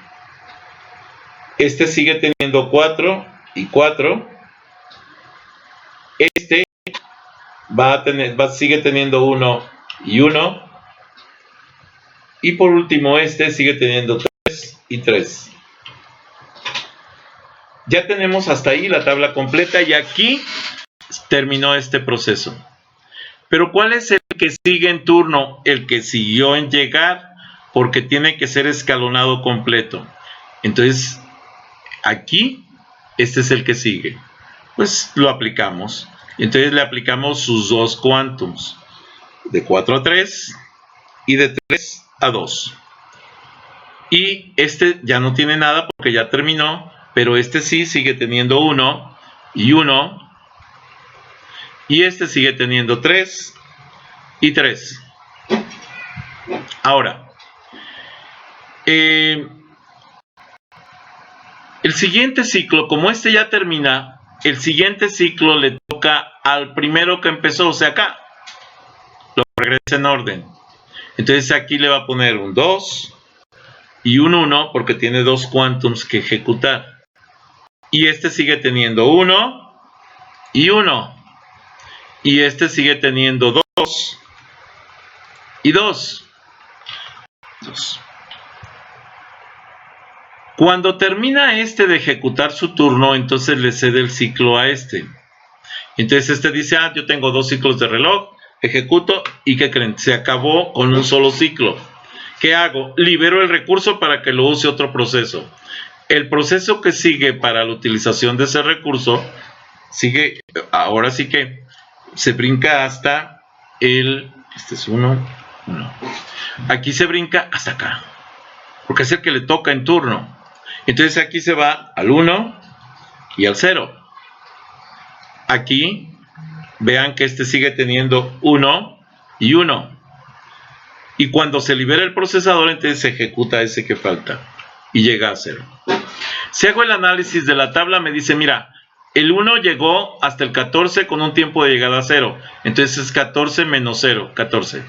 Sigue teniendo 4 y 4. Sigue teniendo 1 y 1. Y por último, sigue teniendo 3 y 3. Ya tenemos hasta ahí la tabla completa y aquí terminó este proceso. Pero ¿cuál es el que sigue en turno? El que siguió en llegar, porque tiene que ser escalonado completo. Entonces, aquí, es el que sigue. Pues lo aplicamos. Entonces le aplicamos sus 2 quantums, de 4 a 3 y de 3 a 2. Y ya no tiene nada porque ya terminó, pero este sí sigue teniendo 1 y 1, y este sigue teniendo 3 y 3. Ahora, el siguiente ciclo, como este ya termina, el siguiente ciclo le toca al primero que empezó, o sea, acá. Lo regresa en orden. Entonces aquí le va a poner un 2 y un 1 porque tiene dos quantums que ejecutar. Y este sigue teniendo 1 y 1. Y este sigue teniendo 2 y 2. Cuando termina este de ejecutar su turno, entonces le cede el ciclo a este. Entonces este dice, yo tengo 2 ciclos de reloj, ejecuto, y ¿qué creen? Se acabó con un solo ciclo. ¿Qué hago? Libero el recurso para que lo use otro proceso. El proceso que sigue para la utilización de ese recurso, sigue, ahora sí que se brinca hasta el, este es 1, aquí se brinca hasta acá, porque es el que le toca en turno. Entonces aquí se va al 1 y al 0. Aquí, vean que este sigue teniendo 1 y 1. Y cuando se libera el procesador, entonces se ejecuta ese que falta y llega a 0. Si hago el análisis de la tabla, me dice, mira, el 1 llegó hasta el 14 con un tiempo de llegada a 0. Entonces es 14 menos 0, 14.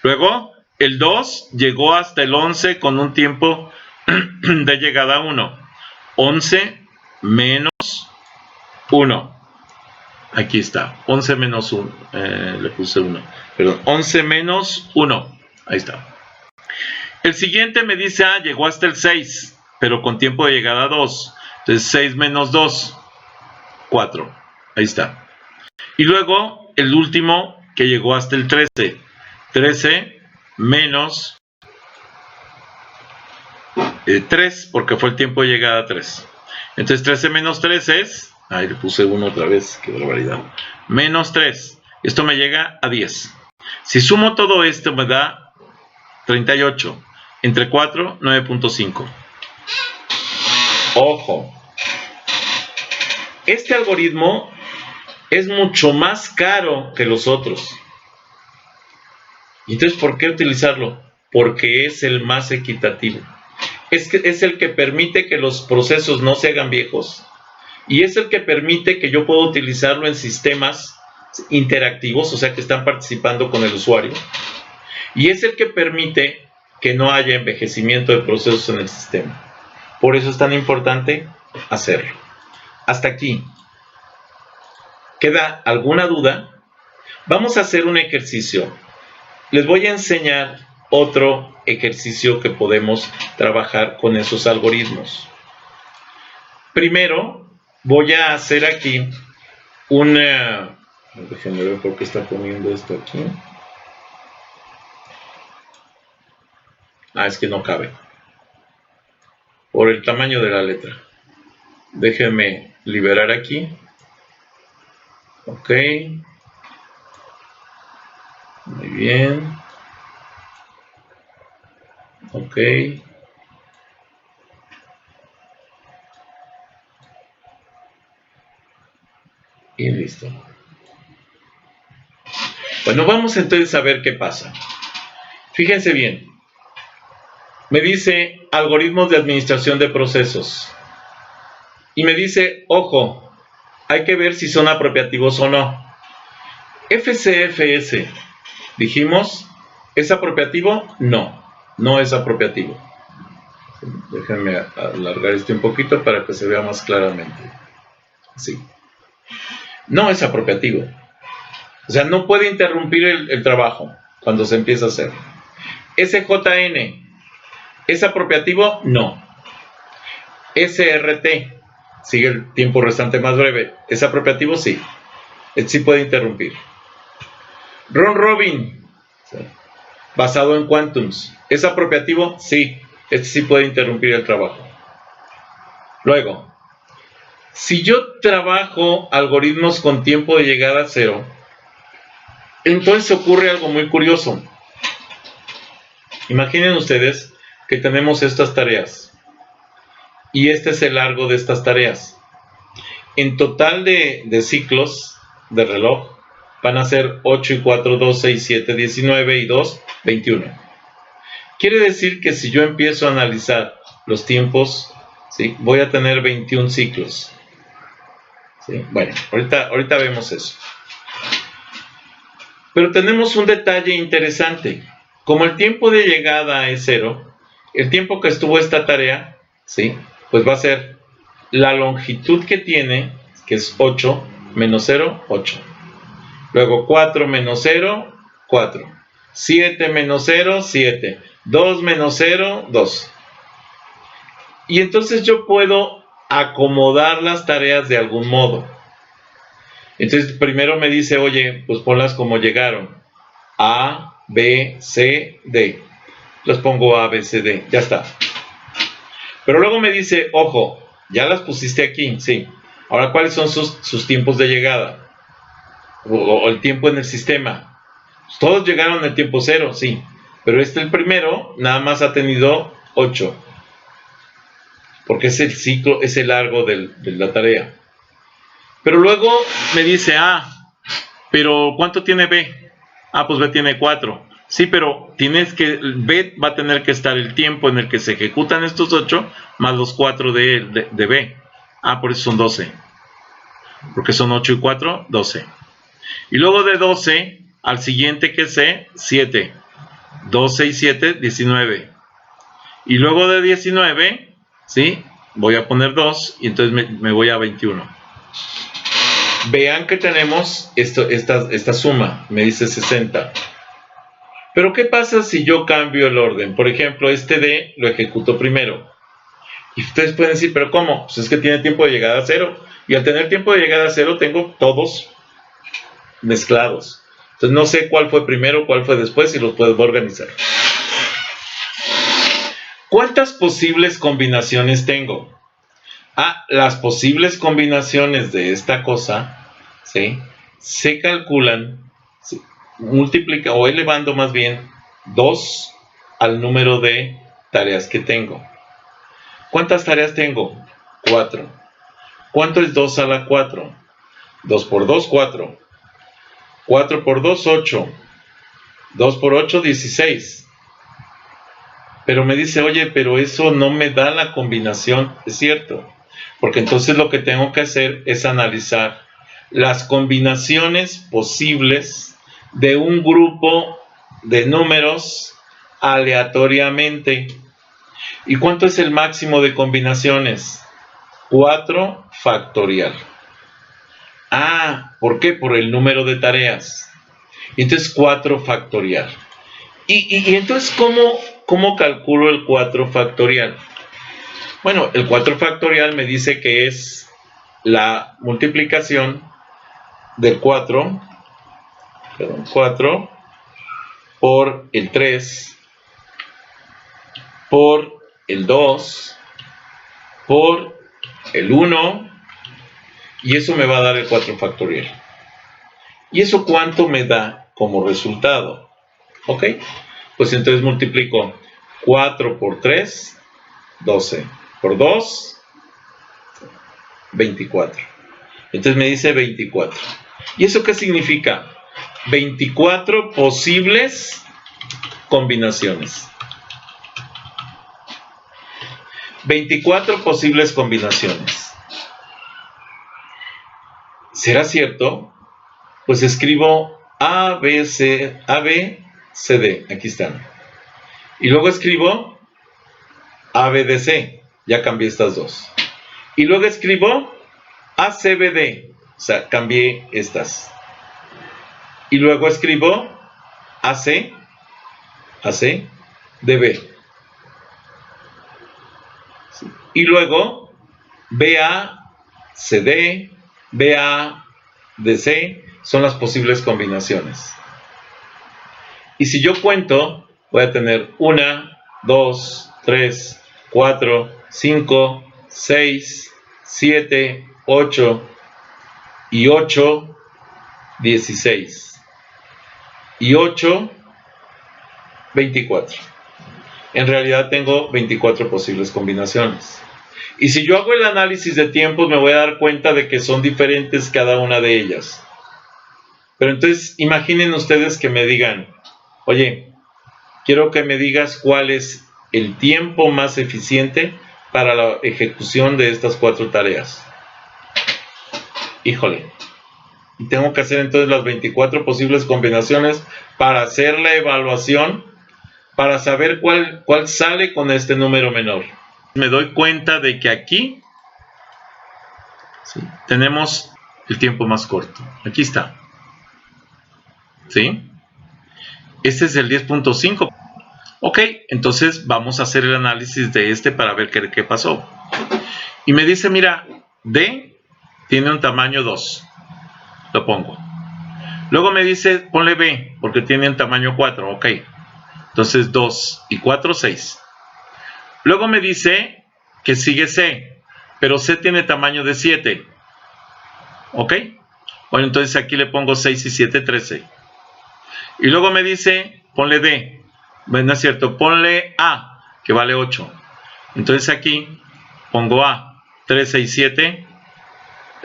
Luego, el 2 llegó hasta el 11 con un tiempo de llegada a 1. 11 menos 1. Aquí está, 11 menos 1, le puse 1, perdón, 11 menos 1, ahí está. El siguiente me dice, llegó hasta el 6, pero con tiempo de llegada a 2, entonces 6 menos 2, 4, ahí está. Y luego el último que llegó hasta el 13, 13 menos 3, porque fue el tiempo de llegada a 3. Entonces 13 menos 3 es, ahí le puse 1 otra vez, qué barbaridad, menos 3, esto me llega a 10. Si sumo todo esto me da 38, entre 4, 9.5. Ojo, este algoritmo es mucho más caro que los otros. ¿Y entonces por qué utilizarlo? Porque es el más equitativo. Es el que permite que los procesos no se hagan viejos, y es el que permite que yo pueda utilizarlo en sistemas interactivos, o sea que están participando con el usuario, y es el que permite que no haya envejecimiento de procesos en el sistema. Por eso es tan importante hacerlo. Hasta aquí. ¿Queda alguna duda? Vamos a hacer un ejercicio. Les voy a enseñar otro ejercicio que podemos trabajar con esos algoritmos. Primero, voy a hacer aquí una... Déjenme ver por qué está poniendo esto aquí. Es que no cabe. Por el tamaño de la letra. Déjenme liberar aquí. Ok. Muy bien. Ok. Y listo. Bueno, vamos entonces a ver qué pasa. Fíjense bien. Me dice algoritmos de administración de procesos. Y me dice, ojo, hay que ver si son apropiativos o no. FCFS, dijimos, ¿es apropiativo? No, no es apropiativo. Déjenme alargar este un poquito para que se vea más claramente. Así. No es apropiativo. O sea, no puede interrumpir el trabajo cuando se empieza a hacer. SJN, ¿es apropiativo? No. SRT, sigue el tiempo restante más breve. ¿Es apropiativo? Sí. Sí puede interrumpir. Round Robin, basado en quantums, ¿es apropiativo? Sí. Este sí puede interrumpir el trabajo. Luego, si yo trabajo algoritmos con tiempo de llegada a 0, entonces ocurre algo muy curioso. Imaginen ustedes que tenemos estas tareas. y este es el largo de estas tareas. En total de ciclos de reloj van a ser 8 y 4, 2, 6, 7, 19 y 2, 21. Quiere decir que si yo empiezo a analizar los tiempos, ¿sí?, voy a tener 21 ciclos. ¿Sí? Bueno, ahorita vemos eso. Pero tenemos un detalle interesante. Como el tiempo de llegada es 0, el tiempo que estuvo esta tarea, ¿sí?, pues va a ser la longitud que tiene, que es 8, menos 0, 8. Luego 4 menos 0, 4. 7 menos 0, 7. 2 menos 0, 2. Y entonces yo puedo acomodar las tareas de algún modo. Entonces primero me dice, oye, pues ponlas como llegaron. A, B, C, D. Las pongo A, B, C, D. Ya está. Pero luego me dice, ojo, ya las pusiste aquí, sí. Ahora, ¿cuáles son sus tiempos de llegada? O el tiempo en el sistema. Todos llegaron al tiempo 0, sí. Pero el primero, nada más ha tenido 8. Porque es el ciclo, es el largo de la tarea. Pero luego me dice, pero ¿cuánto tiene B? Pues B tiene 4. Sí, pero B va a tener que estar el tiempo en el que se ejecutan estos 8 más los 4 de B. Por eso son 12. Porque son 8 y 4, 12. Y luego de 12 al siguiente que es C, 7. 12 y 7, 19. Y luego de 19, ¿sí?, voy a poner 2 y entonces me voy a 21. Vean que tenemos esta suma, me dice 60. Pero ¿qué pasa si yo cambio el orden? Por ejemplo, este D lo ejecuto primero. Y ustedes pueden decir, ¿pero cómo? Pues es que tiene tiempo de llegada a 0. Y al tener tiempo de llegada a 0, tengo todos mezclados. Entonces no sé cuál fue primero, cuál fue después y los puedo organizar. ¿Cuántas posibles combinaciones tengo? Las posibles combinaciones de esta cosa, ¿sí?, se calculan, ¿sí?, o elevando más bien 2 al número de tareas que tengo. ¿Cuántas tareas tengo? 4. ¿Cuánto es 2 a la 4? 2 por 2, 4. 4 por 2, 8. 2 por 8, 16. Pero me dice, oye, pero eso no me da la combinación. Es cierto, porque entonces lo que tengo que hacer es analizar las combinaciones posibles de un grupo de números aleatoriamente. ¿Y cuánto es el máximo de combinaciones? 4 factorial. ¿Por qué? Por el número de tareas. Entonces 4 factorial. Y entonces, ¿cómo calculo el 4 factorial? Bueno, el 4 factorial me dice que es la multiplicación del 4 por el 3 por el 2 por el 1, y eso me va a dar el 4 factorial. ¿Y eso cuánto me da como resultado? ¿Ok? Pues entonces multiplico 4 por 3, 12, por 2, 24. Entonces me dice 24. ¿Y eso qué significa? 24 posibles combinaciones. 24 posibles combinaciones. ¿Será cierto? Pues escribo A, B, C, D. Aquí están. Y luego escribo A, B, D, C. Ya cambié estas dos. Y luego escribo A, C, B, D. O sea, cambié estas. Y luego escribo AC, DB. Y luego BA, CD, BA, DC son las posibles combinaciones. Y si yo cuento, voy a tener 1, 2, 3, 4, 5, 6, 7, 8 y 8, 16. Y 8, 24. En realidad tengo 24 posibles combinaciones. Y si yo hago el análisis de tiempos, me voy a dar cuenta de que son diferentes cada una de ellas. Pero entonces, imaginen ustedes que me digan, oye, quiero que me digas cuál es el tiempo más eficiente para la ejecución de estas 4 tareas. Híjole. Y tengo que hacer entonces las 24 posibles combinaciones para hacer la evaluación, para saber cuál sale con este número menor. Me doy cuenta de que aquí ¿sí? tenemos el tiempo más corto. Aquí está. ¿Sí? Este es el 10.5. Ok, entonces vamos a hacer el análisis de este para ver qué pasó. Y me dice, mira, D tiene un tamaño 2. Lo pongo. Luego me dice, ponle B, porque tiene un tamaño 4. Ok. Entonces 2 y 4, 6. Luego me dice que sigue C, pero C tiene tamaño de 7. ¿Ok? Bueno, entonces aquí le pongo 6 y 7, 13. Y luego me dice, ponle D. Bueno, no es cierto, ponle A, que vale 8. Entonces aquí pongo A, 13 y 7,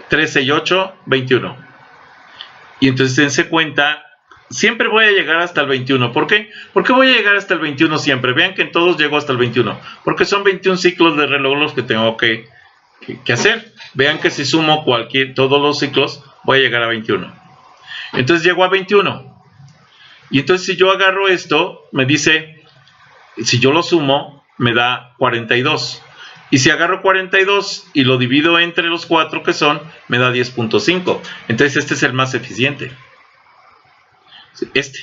13 y 8, 21. Y entonces dense cuenta, siempre voy a llegar hasta el 21. ¿Por qué? ¿Por qué voy a llegar hasta el 21 siempre? Vean que en todos llego hasta el 21. Porque son 21 ciclos de reloj los que tengo que hacer. Vean que si sumo todos los ciclos, voy a llegar a 21. Entonces llego a 21. Y entonces si yo agarro esto, me dice, si yo lo sumo, me da 42. Y si agarro 42 y lo divido entre los 4 que son, me da 10.5. Entonces este es el más eficiente. Este.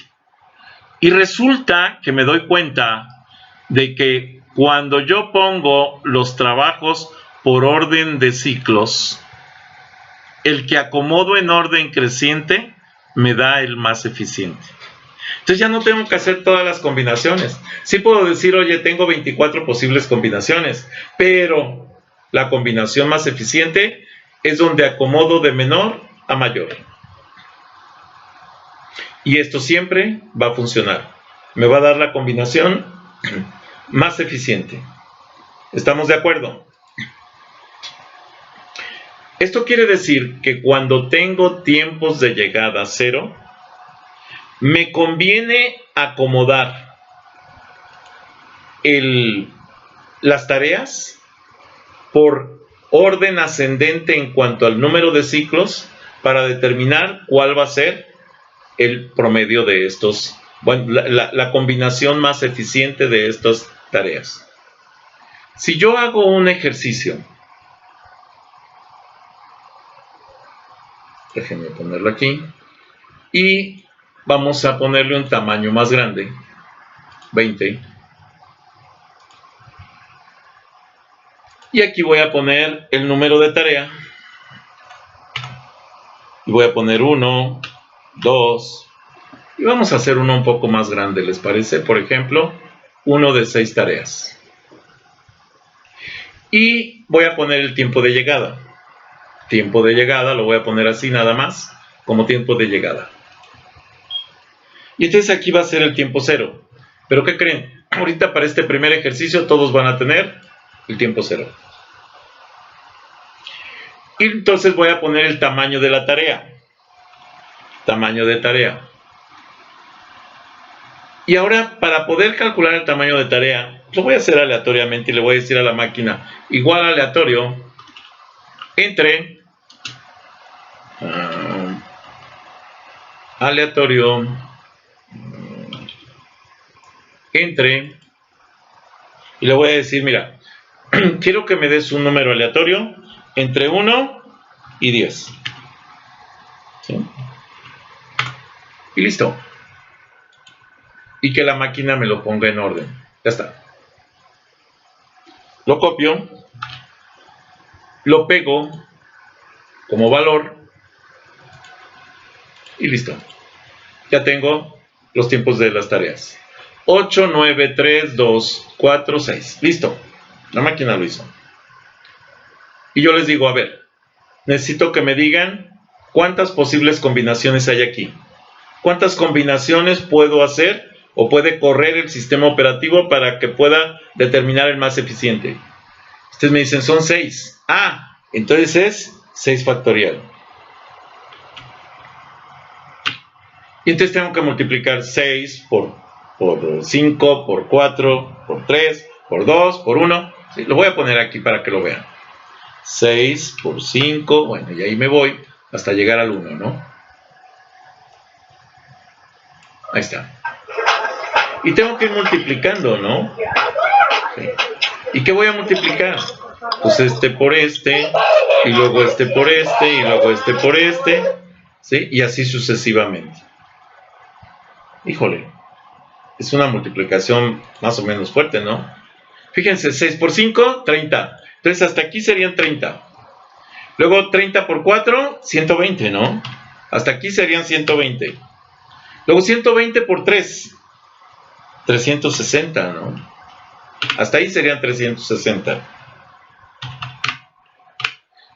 Y resulta que me doy cuenta de que cuando yo pongo los trabajos por orden de ciclos, el que acomodo en orden creciente me da el más eficiente. Entonces ya no tengo que hacer todas las combinaciones. Sí puedo decir, oye, tengo 24 posibles combinaciones, pero la combinación más eficiente es donde acomodo de menor a mayor. Y esto siempre va a funcionar. Me va a dar la combinación más eficiente. ¿Estamos de acuerdo? Esto quiere decir que cuando tengo tiempos de llegada 0, me conviene acomodar las tareas por orden ascendente en cuanto al número de ciclos para determinar cuál va a ser el promedio de estos, bueno, la combinación más eficiente de estas tareas. Si yo hago un ejercicio, déjenme ponerlo aquí, y vamos a ponerle un tamaño más grande, 20. Y aquí voy a poner el número de tarea. Y voy a poner 1, 2. Y vamos a hacer uno un poco más grande, ¿les parece? Por ejemplo, uno de 6 tareas. Y voy a poner el tiempo de llegada. Tiempo de llegada, lo voy a poner así nada más, como tiempo de llegada. Y entonces aquí va a ser el tiempo 0. ¿Pero qué creen? Ahorita para este primer ejercicio todos van a tener el tiempo 0. Y entonces voy a poner el tamaño de la tarea. Tamaño de tarea. Y ahora para poder calcular el tamaño de tarea, lo voy a hacer aleatoriamente y le voy a decir a la máquina igual aleatorio entre aleatorio entre, y le voy a decir, mira, quiero que me des un número aleatorio entre 1 y 10. ¿Sí? Y listo. Y que la máquina me lo ponga en orden. Ya está. Lo copio, lo pego como valor y listo. Ya tengo los tiempos de las tareas. 8, 9, 3, 2, 4, 6. Listo. La máquina lo hizo. Y yo les digo, a ver, necesito que me digan cuántas posibles combinaciones hay aquí. ¿Cuántas combinaciones puedo hacer o puede correr el sistema operativo para que pueda determinar el más eficiente? Ustedes me dicen, son 6. Ah, entonces es 6 factorial. Y entonces tengo que multiplicar 6 por 5, por 4, por 3, por 2, por 1. ¿Sí? Lo voy a poner aquí para que lo vean. 6 por 5, bueno, y ahí me voy hasta llegar al 1, ¿no? Ahí está. Y tengo que ir multiplicando, ¿no? Sí. ¿Y qué voy a multiplicar? Pues este por este, y luego este por este, y luego este por este, ¿sí? Y así sucesivamente. Híjole, es una multiplicación más o menos fuerte, ¿no? Fíjense, 6 por 5, 30. Entonces hasta aquí serían 30. Luego 30 por 4, 120, ¿no? Hasta aquí serían 120. Luego 120 por 3, 360, ¿no? Hasta ahí serían 360.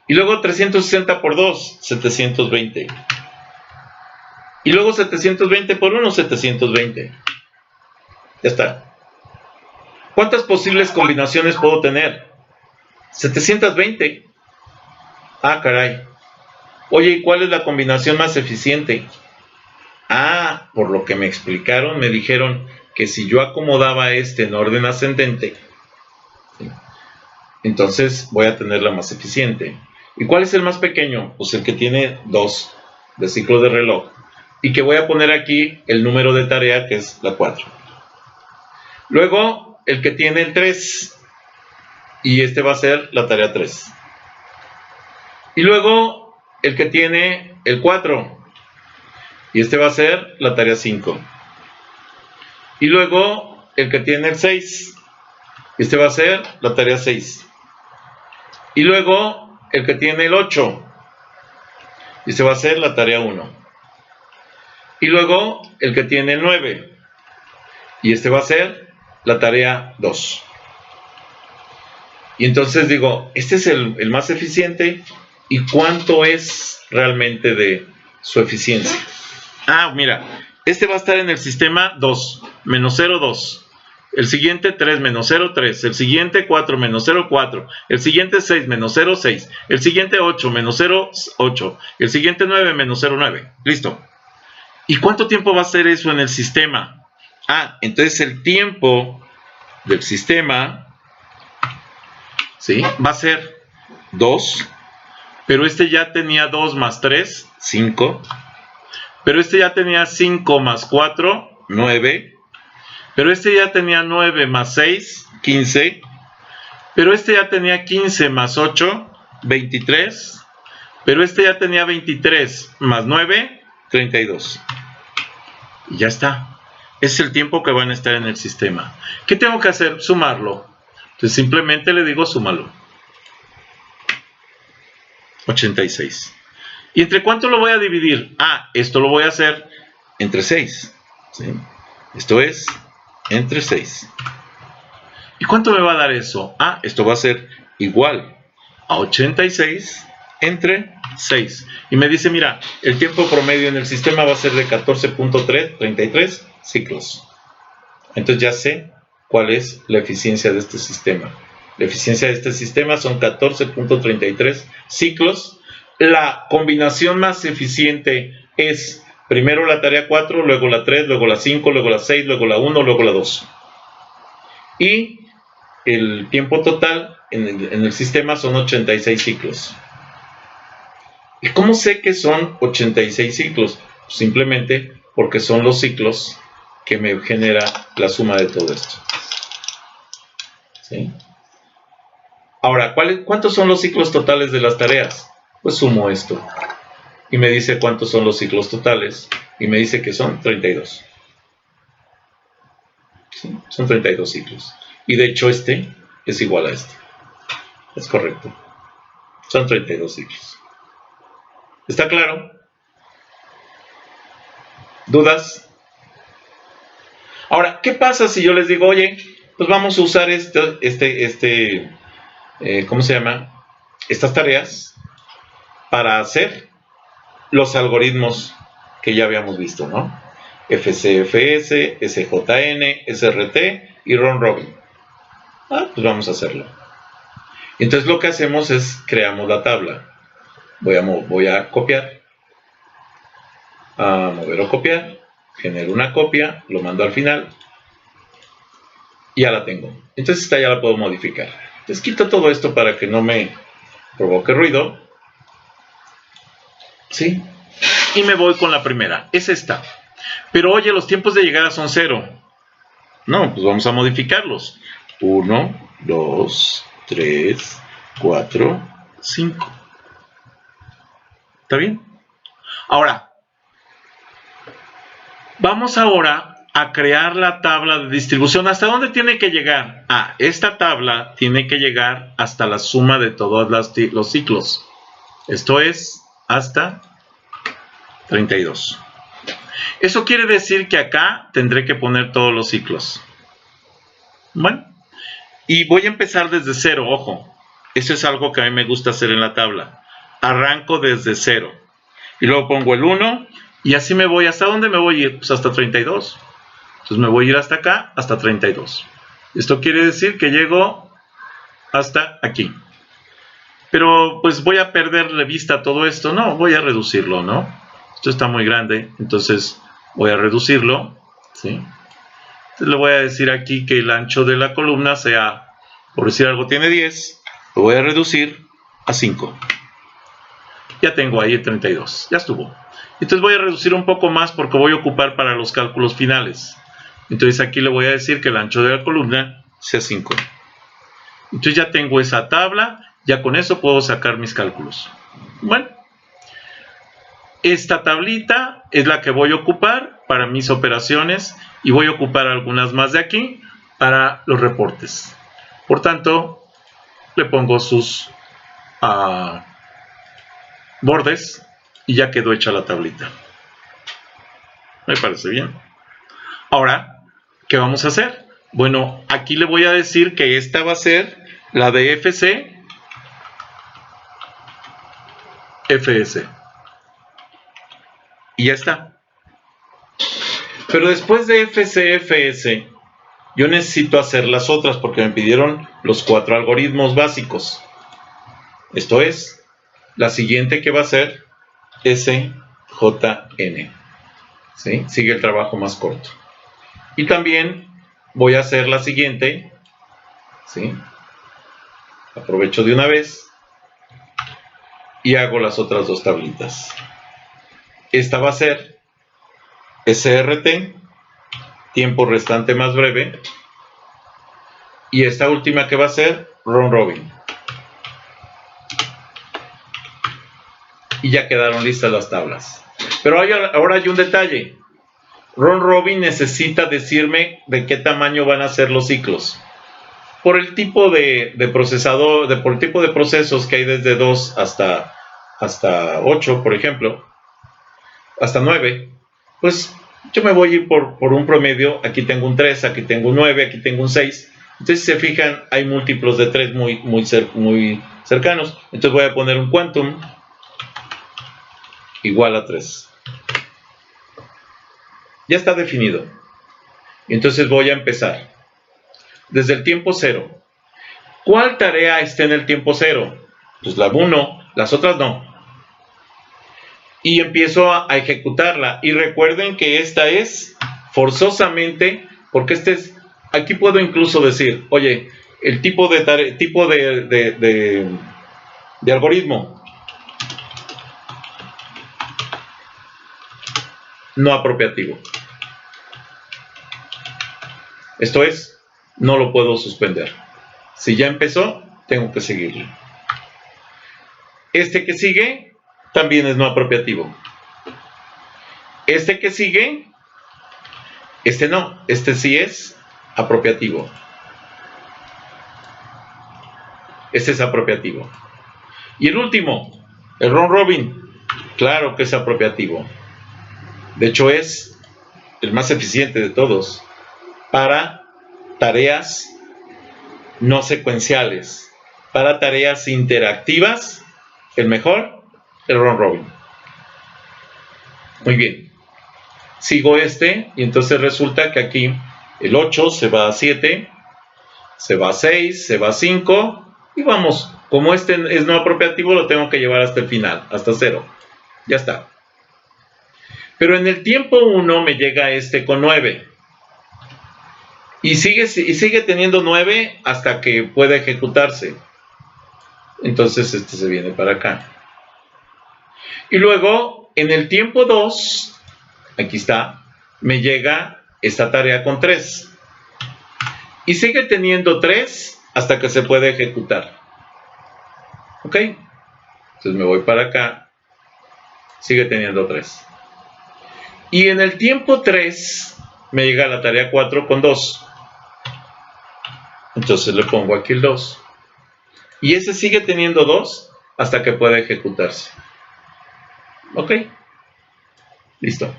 Y luego 360 por 2, 720. Y luego 720 por 1, 720. Ya está. ¿Cuántas posibles combinaciones puedo tener? 720. Ah, caray. Oye, ¿y cuál es la combinación más eficiente? Ah, por lo que me explicaron, me dijeron que si yo acomodaba este en orden ascendente, ¿sí?, entonces voy a tener la más eficiente. ¿Y cuál es el más pequeño? Pues el que tiene 2 de ciclo de reloj. Y que voy a poner aquí el número de tarea, que es la 4. Luego, el que tiene el 3. Y este va a ser la tarea 3. Y luego, el que tiene el 4. Y este va a ser la tarea 5. Y luego, el que tiene el 6. Y este va a ser la tarea 6. Y luego, el que tiene el 8. Y este va a ser la tarea 1. Y luego, el que tiene el 9. Y este va a ser la tarea 2. Y entonces digo, este es el más eficiente. ¿Y cuánto es realmente de su eficiencia? Ah, mira, este va a estar en el sistema 2, menos 0, 2. El siguiente 3, menos 0, 3. El siguiente 4, menos 0, 4. El siguiente 6, menos 0, 6. El siguiente 8, menos 0, 8. El siguiente 9, menos 0, 9. Listo. ¿Y cuánto tiempo va a ser eso en el sistema? Ah, entonces el tiempo del sistema, ¿sí?, va a ser 2. Pero este ya tenía 2 más 3, 5. Pero este ya tenía 5 más 4, 9. Pero este ya tenía 9 más 6, 15. Pero este ya tenía 15 más 8, 23. Pero este ya tenía 23 más 9, 32. Y ya está. Ese es el tiempo que van a estar en el sistema. ¿Qué tengo que hacer? Sumarlo. Entonces simplemente le digo súmalo. 86. ¿Y entre cuánto lo voy a dividir? Ah, esto lo voy a hacer entre 6. ¿Sí? Esto es entre 6. ¿Y cuánto me va a dar eso? Ah, esto va a ser igual a 86 entre 6. Y me dice, mira, el tiempo promedio en el sistema va a ser de 14.33 ciclos. Entonces ya sé cuál es la eficiencia de este sistema. La eficiencia de este sistema son 14.33 ciclos. La combinación más eficiente es primero la tarea 4, luego la 3, luego la 5, luego la 6, luego la 1, luego la 2. Y el tiempo total en el sistema son 86 ciclos. ¿Y cómo sé que son 86 ciclos? Pues simplemente porque son los ciclos que me genera la suma de todo esto. ¿Sí? Ahora, ¿cuántos son los ciclos totales de las tareas? Pues sumo esto. Y me dice cuántos son los ciclos totales. Y me dice que son 32. ¿Sí? Son 32 ciclos. Y de hecho este es igual a este. Es correcto. Son 32 ciclos. ¿Está claro? ¿Dudas? Ahora, ¿qué pasa si yo les digo, oye, pues vamos a usar ¿cómo se llama? Estas tareas para hacer los algoritmos que ya habíamos visto, ¿no? FCFS, SJN, SRT y round robin. Ah, pues vamos a hacerlo. Entonces lo que hacemos es creamos la tabla. Voy a copiar, a mover o copiar, genero una copia, lo mando al final y ya la tengo. Entonces esta ya la puedo modificar. Entonces quito todo esto para que no me provoque ruido. ¿Sí? Y me voy con la primera. Es esta. Pero oye, los tiempos de llegada son 0. No, pues vamos a modificarlos. 1, 2, 3, 4, 5. ¿Está bien? Ahora, vamos ahora a crear la tabla de distribución. ¿Hasta dónde tiene que llegar? Esta tabla tiene que llegar hasta la suma de todos los ciclos. Esto es hasta 32. Eso quiere decir que acá tendré que poner todos los ciclos. Bueno, y voy a empezar desde 0, ojo. Eso es algo que a mí me gusta hacer en la tabla. Arranco desde 0. Y luego pongo el 1 y así me voy. ¿Hasta dónde me voy a ir? Pues hasta 32. Entonces me voy a ir hasta acá, hasta 32. Esto quiere decir que llego hasta aquí. Pero pues voy a perderle vista a todo esto. No, voy a reducirlo, ¿no? Esto está muy grande, entonces voy a reducirlo, ¿sí? Entonces le voy a decir aquí que el ancho de la columna sea, por decir algo, tiene 10, lo voy a reducir a 5. Ya tengo ahí el 32, ya estuvo. Entonces voy a reducir un poco más porque voy a ocupar para los cálculos finales. Entonces aquí le voy a decir que el ancho de la columna sea 5. Entonces ya tengo esa tabla, ya con eso puedo sacar mis cálculos. Bueno. Esta tablita es la que voy a ocupar para mis operaciones y voy a ocupar algunas más de aquí para los reportes. Por tanto, le pongo sus bordes y ya quedó hecha la tablita. Me parece bien. Ahora, ¿qué vamos a hacer? Bueno, aquí le voy a decir que esta va a ser la de FC, FS. Y ya está. Pero después de FCFS, yo necesito hacer las otras porque me pidieron los 4 algoritmos básicos. Esto es, la siguiente que va a ser SJN. ¿Sí? Sigue el trabajo más corto. Y también voy a hacer la siguiente. ¿Sí? Aprovecho de una vez y hago las otras dos tablitas. Esta va a ser SRT, tiempo restante más breve, y esta última que va a ser round robin. Y ya quedaron listas las tablas. Pero ahora hay un detalle. Round robin necesita decirme de qué tamaño van a ser los ciclos. Por el tipo de procesador, por el tipo de procesos que hay desde 2 hasta 8, por ejemplo, hasta 9, pues yo me voy a ir por un promedio. Aquí tengo un 3, aquí tengo un 9, aquí tengo un 6. Entonces, si se fijan, hay múltiplos de 3 muy cercanos. Entonces voy a poner un quantum igual a 3. Ya está definido. Entonces voy a empezar. Desde el tiempo 0. ¿Cuál tarea está en el tiempo 0? Pues la 1, las otras no. Y empiezo a ejecutarla. Y recuerden que esta es forzosamente, porque aquí puedo incluso decir, oye, el tipo de algoritmo no apropiativo. Esto es, no lo puedo suspender. Si ya empezó, tengo que seguirle. Este que sigue también es no apropiativo. Este que sigue, este no, este sí es apropiativo. Este es apropiativo. Y el último, el round robin, claro que es apropiativo. De hecho es el más eficiente de todos para tareas no secuenciales. Para tareas interactivas, el mejor, el round robin. Muy bien. Sigo este y entonces resulta que aquí el 8 se va a 7, se va a 6, se va a 5 Y vamos, como este es no apropiativo, lo tengo que llevar hasta el final, hasta 0. Ya está. Pero en el tiempo 1 me llega este con 9. Y sigue teniendo 9 hasta que pueda ejecutarse. Entonces este se viene para acá. Y luego, en el tiempo 2, aquí está, me llega esta tarea con 3. Y sigue teniendo 3 hasta que se puede ejecutar. ¿Ok? Entonces me voy para acá. Sigue teniendo 3. Y en el tiempo 3 me llega la tarea 4 con 2. Entonces le pongo aquí el 2. Y ese sigue teniendo 2 hasta que pueda ejecutarse. ¿Ok? Listo.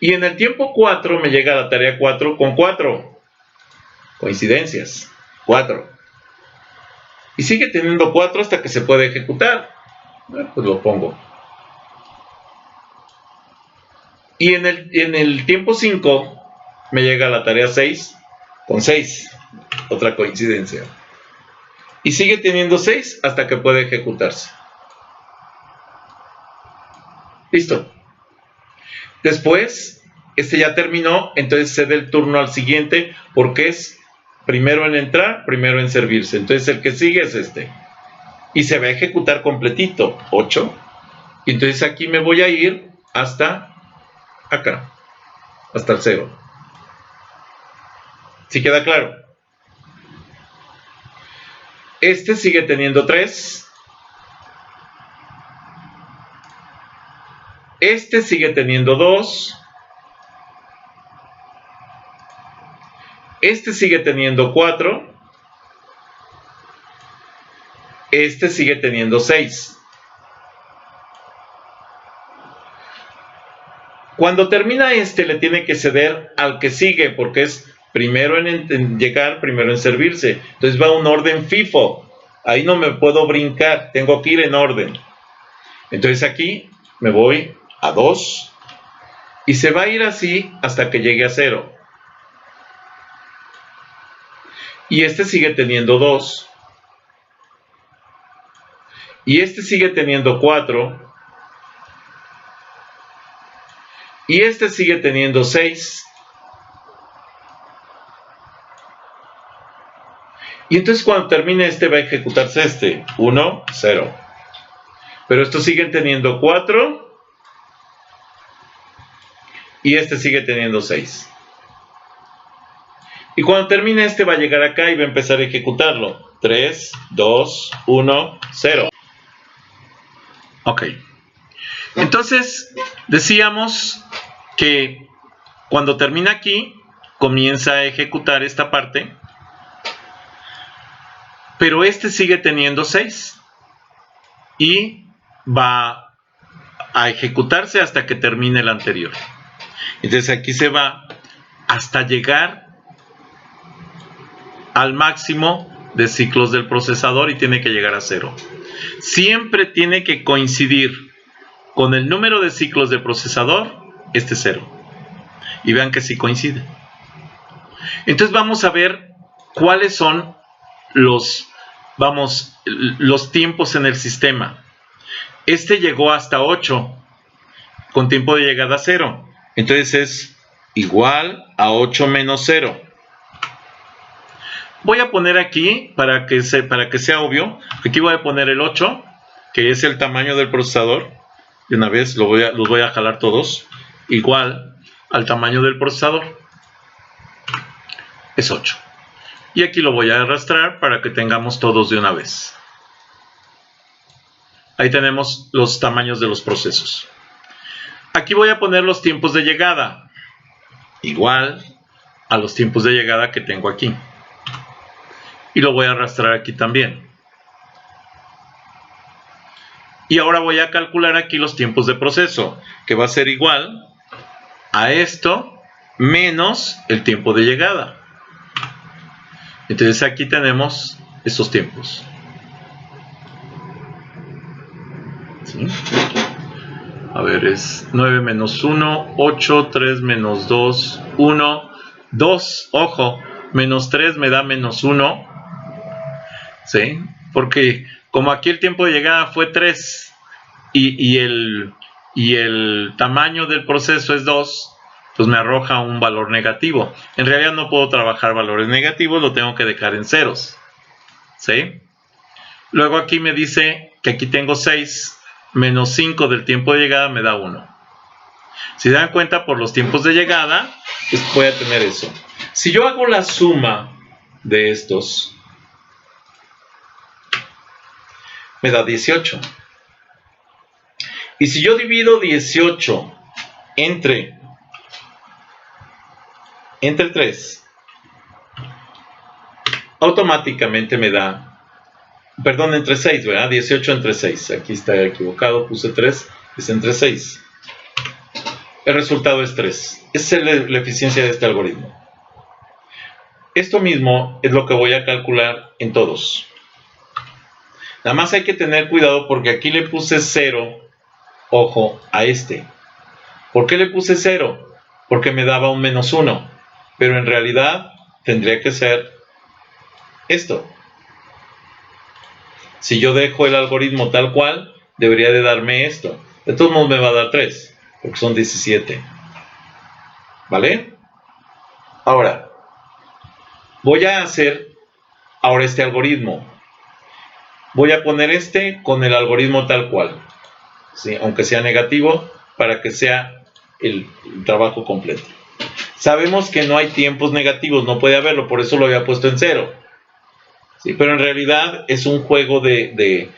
Y en el tiempo 4 me llega la tarea 4 con 4. Coincidencias. 4. Y sigue teniendo 4 hasta que se puede ejecutar. Pues lo pongo. Y en el tiempo 5 me llega la tarea 6 con 6. Otra coincidencia. Y sigue teniendo 6 hasta que puede ejecutarse. Listo. Después, este ya terminó, entonces cede el turno al siguiente porque es primero en entrar, primero en servirse. Entonces el que sigue es este. Y se va a ejecutar completito, 8. Y entonces aquí me voy a ir hasta acá, hasta el 0. ¿Sí queda claro? Este sigue teniendo 3. Este sigue teniendo 2. Este sigue teniendo 4. Este sigue teniendo 6. Cuando termina este, le tiene que ceder al que sigue, porque es primero en llegar, primero en servirse. Entonces va un orden FIFO. Ahí no me puedo brincar, tengo que ir en orden. Entonces aquí me voy a 2 y se va a ir así hasta que llegue a 0. Y este sigue teniendo 2. Y este sigue teniendo 4. Y este sigue teniendo 6. Y entonces cuando termine este va a ejecutarse este. 1, 0. Pero estos siguen teniendo 4. Y este sigue teniendo 6. Y cuando termine este va a llegar acá y va a empezar a ejecutarlo. 3, 2, 1, 0. Ok. Entonces decíamos que cuando termina aquí comienza a ejecutar esta parte. Pero este sigue teniendo 6. Y va a ejecutarse hasta que termine el anterior. Entonces aquí se va hasta llegar al máximo de ciclos del procesador y tiene que llegar a 0. Siempre tiene que coincidir con el número de ciclos del procesador, este 0. Y vean que sí coincide. Entonces vamos a ver cuáles son los tiempos en el sistema. Este llegó hasta 8 con tiempo de llegada 0. Entonces es igual a 8 menos 0. Voy a poner aquí, para que sea obvio, aquí voy a poner el 8, que es el tamaño del procesador. De una vez los voy a jalar todos, igual al tamaño del procesador. Es 8. Y aquí lo voy a arrastrar para que tengamos todos de una vez. Ahí tenemos los tamaños de los procesos. Aquí voy a poner los tiempos de llegada, igual a los tiempos de llegada que tengo aquí. Y lo voy a arrastrar aquí también. Y ahora voy a calcular aquí los tiempos de proceso, que va a ser igual a esto menos el tiempo de llegada. Entonces aquí tenemos estos tiempos. ¿Sí? A ver, es 9 menos 1, 8, 3 menos 2, 1, 2, ojo, menos 3 me da menos 1, ¿sí? Porque como aquí el tiempo de llegada fue 3 y el tamaño del proceso es 2, pues me arroja un valor negativo. En realidad no puedo trabajar valores negativos, lo tengo que dejar en ceros, ¿sí? Luego aquí me dice que aquí tengo 6 menos 5 del tiempo de llegada me da 1. Si se dan cuenta, por los tiempos de llegada, pues voy a tener eso. Si yo hago la suma de estos, me da 18. Y si yo divido 18 entre 3, automáticamente me da, perdón, entre 6, ¿verdad? 18 entre 6. Aquí está equivocado, puse 3, es entre 6. El resultado es 3. Esa es la eficiencia de este algoritmo. Esto mismo es lo que voy a calcular en todos. Nada más hay que tener cuidado porque aquí le puse 0, ojo, a este. ¿Por qué le puse 0? Porque me daba un menos 1. Pero en realidad tendría que ser esto. Si yo dejo el algoritmo tal cual, debería de darme esto. De todos modos me va a dar 3, porque son 17. ¿Vale? Ahora, voy a hacer ahora este algoritmo. Voy a poner este con el algoritmo tal cual, ¿sí? Aunque sea negativo, para que sea el trabajo completo. Sabemos que no hay tiempos negativos, no puede haberlo, por eso lo había puesto en 0. ¿Sí? Pero en realidad es un juego de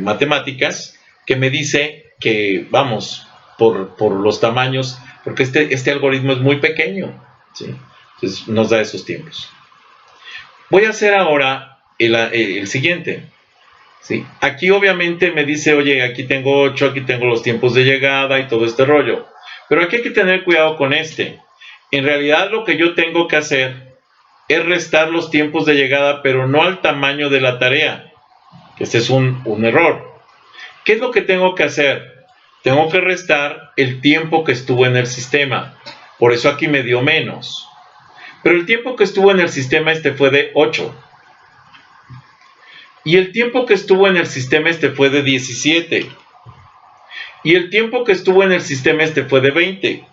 matemáticas que me dice que, vamos, por los tamaños, porque este algoritmo es muy pequeño, ¿sí? Entonces nos da esos tiempos. Voy a hacer ahora el siguiente. ¿Sí? Aquí obviamente me dice, oye, aquí tengo 8, aquí tengo los tiempos de llegada y todo este rollo. Pero aquí hay que tener cuidado con este. En realidad lo que yo tengo que hacer es restar los tiempos de llegada, pero no al tamaño de la tarea. Este es un error. ¿Qué es lo que tengo que hacer? Tengo que restar el tiempo que estuvo en el sistema. Por eso aquí me dio menos. Pero el tiempo que estuvo en el sistema fue de 8. Y el tiempo que estuvo en el sistema fue de 17. Y el tiempo que estuvo en el sistema fue de 20.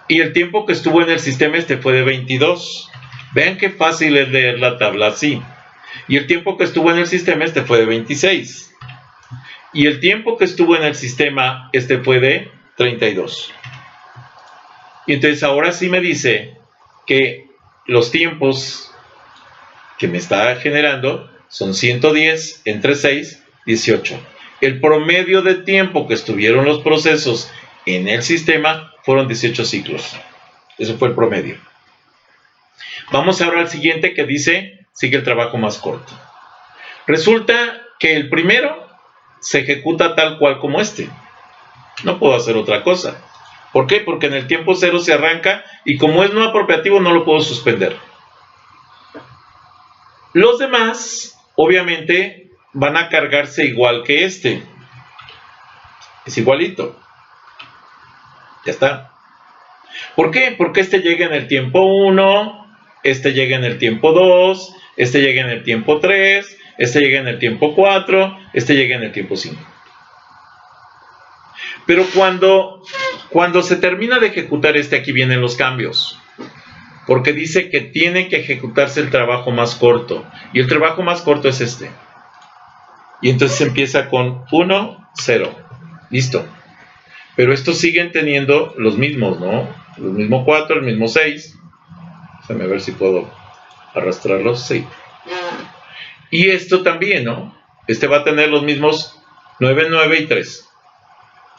Y el tiempo que estuvo en el sistema fue de 22. Vean qué fácil es leer la tabla así. Y el tiempo que estuvo en el sistema fue de 26. Y el tiempo que estuvo en el sistema fue de 32. Y entonces ahora sí me dice que los tiempos que me está generando son 110 entre 6, 18. El promedio de tiempo que estuvieron los procesos en el sistema fueron 18 ciclos. Eso fue el promedio. Vamos ahora al siguiente que dice, sigue el trabajo más corto. Resulta que el primero se ejecuta tal cual como este. No puedo hacer otra cosa. ¿Por qué? Porque en el tiempo 0 se arranca y como es no apropiativo no lo puedo suspender. Los demás, obviamente, van a cargarse igual que este. Es igualito. Ya está. ¿Por qué? Porque este llega en el tiempo 1, este llega en el tiempo 2, este llega en el tiempo 3, este llega en el tiempo 4, este llega en el tiempo 5. Pero cuando se termina de ejecutar aquí vienen los cambios. Porque dice que tiene que ejecutarse el trabajo más corto. Y el trabajo más corto es este. Y entonces empieza con 1, 0. Listo. Pero estos siguen teniendo los mismos, ¿no? Los mismos 4, el mismo 6. Déjame ver si puedo arrastrarlos. Sí. Y esto también, ¿no? Va a tener los mismos 9, 9 y 3.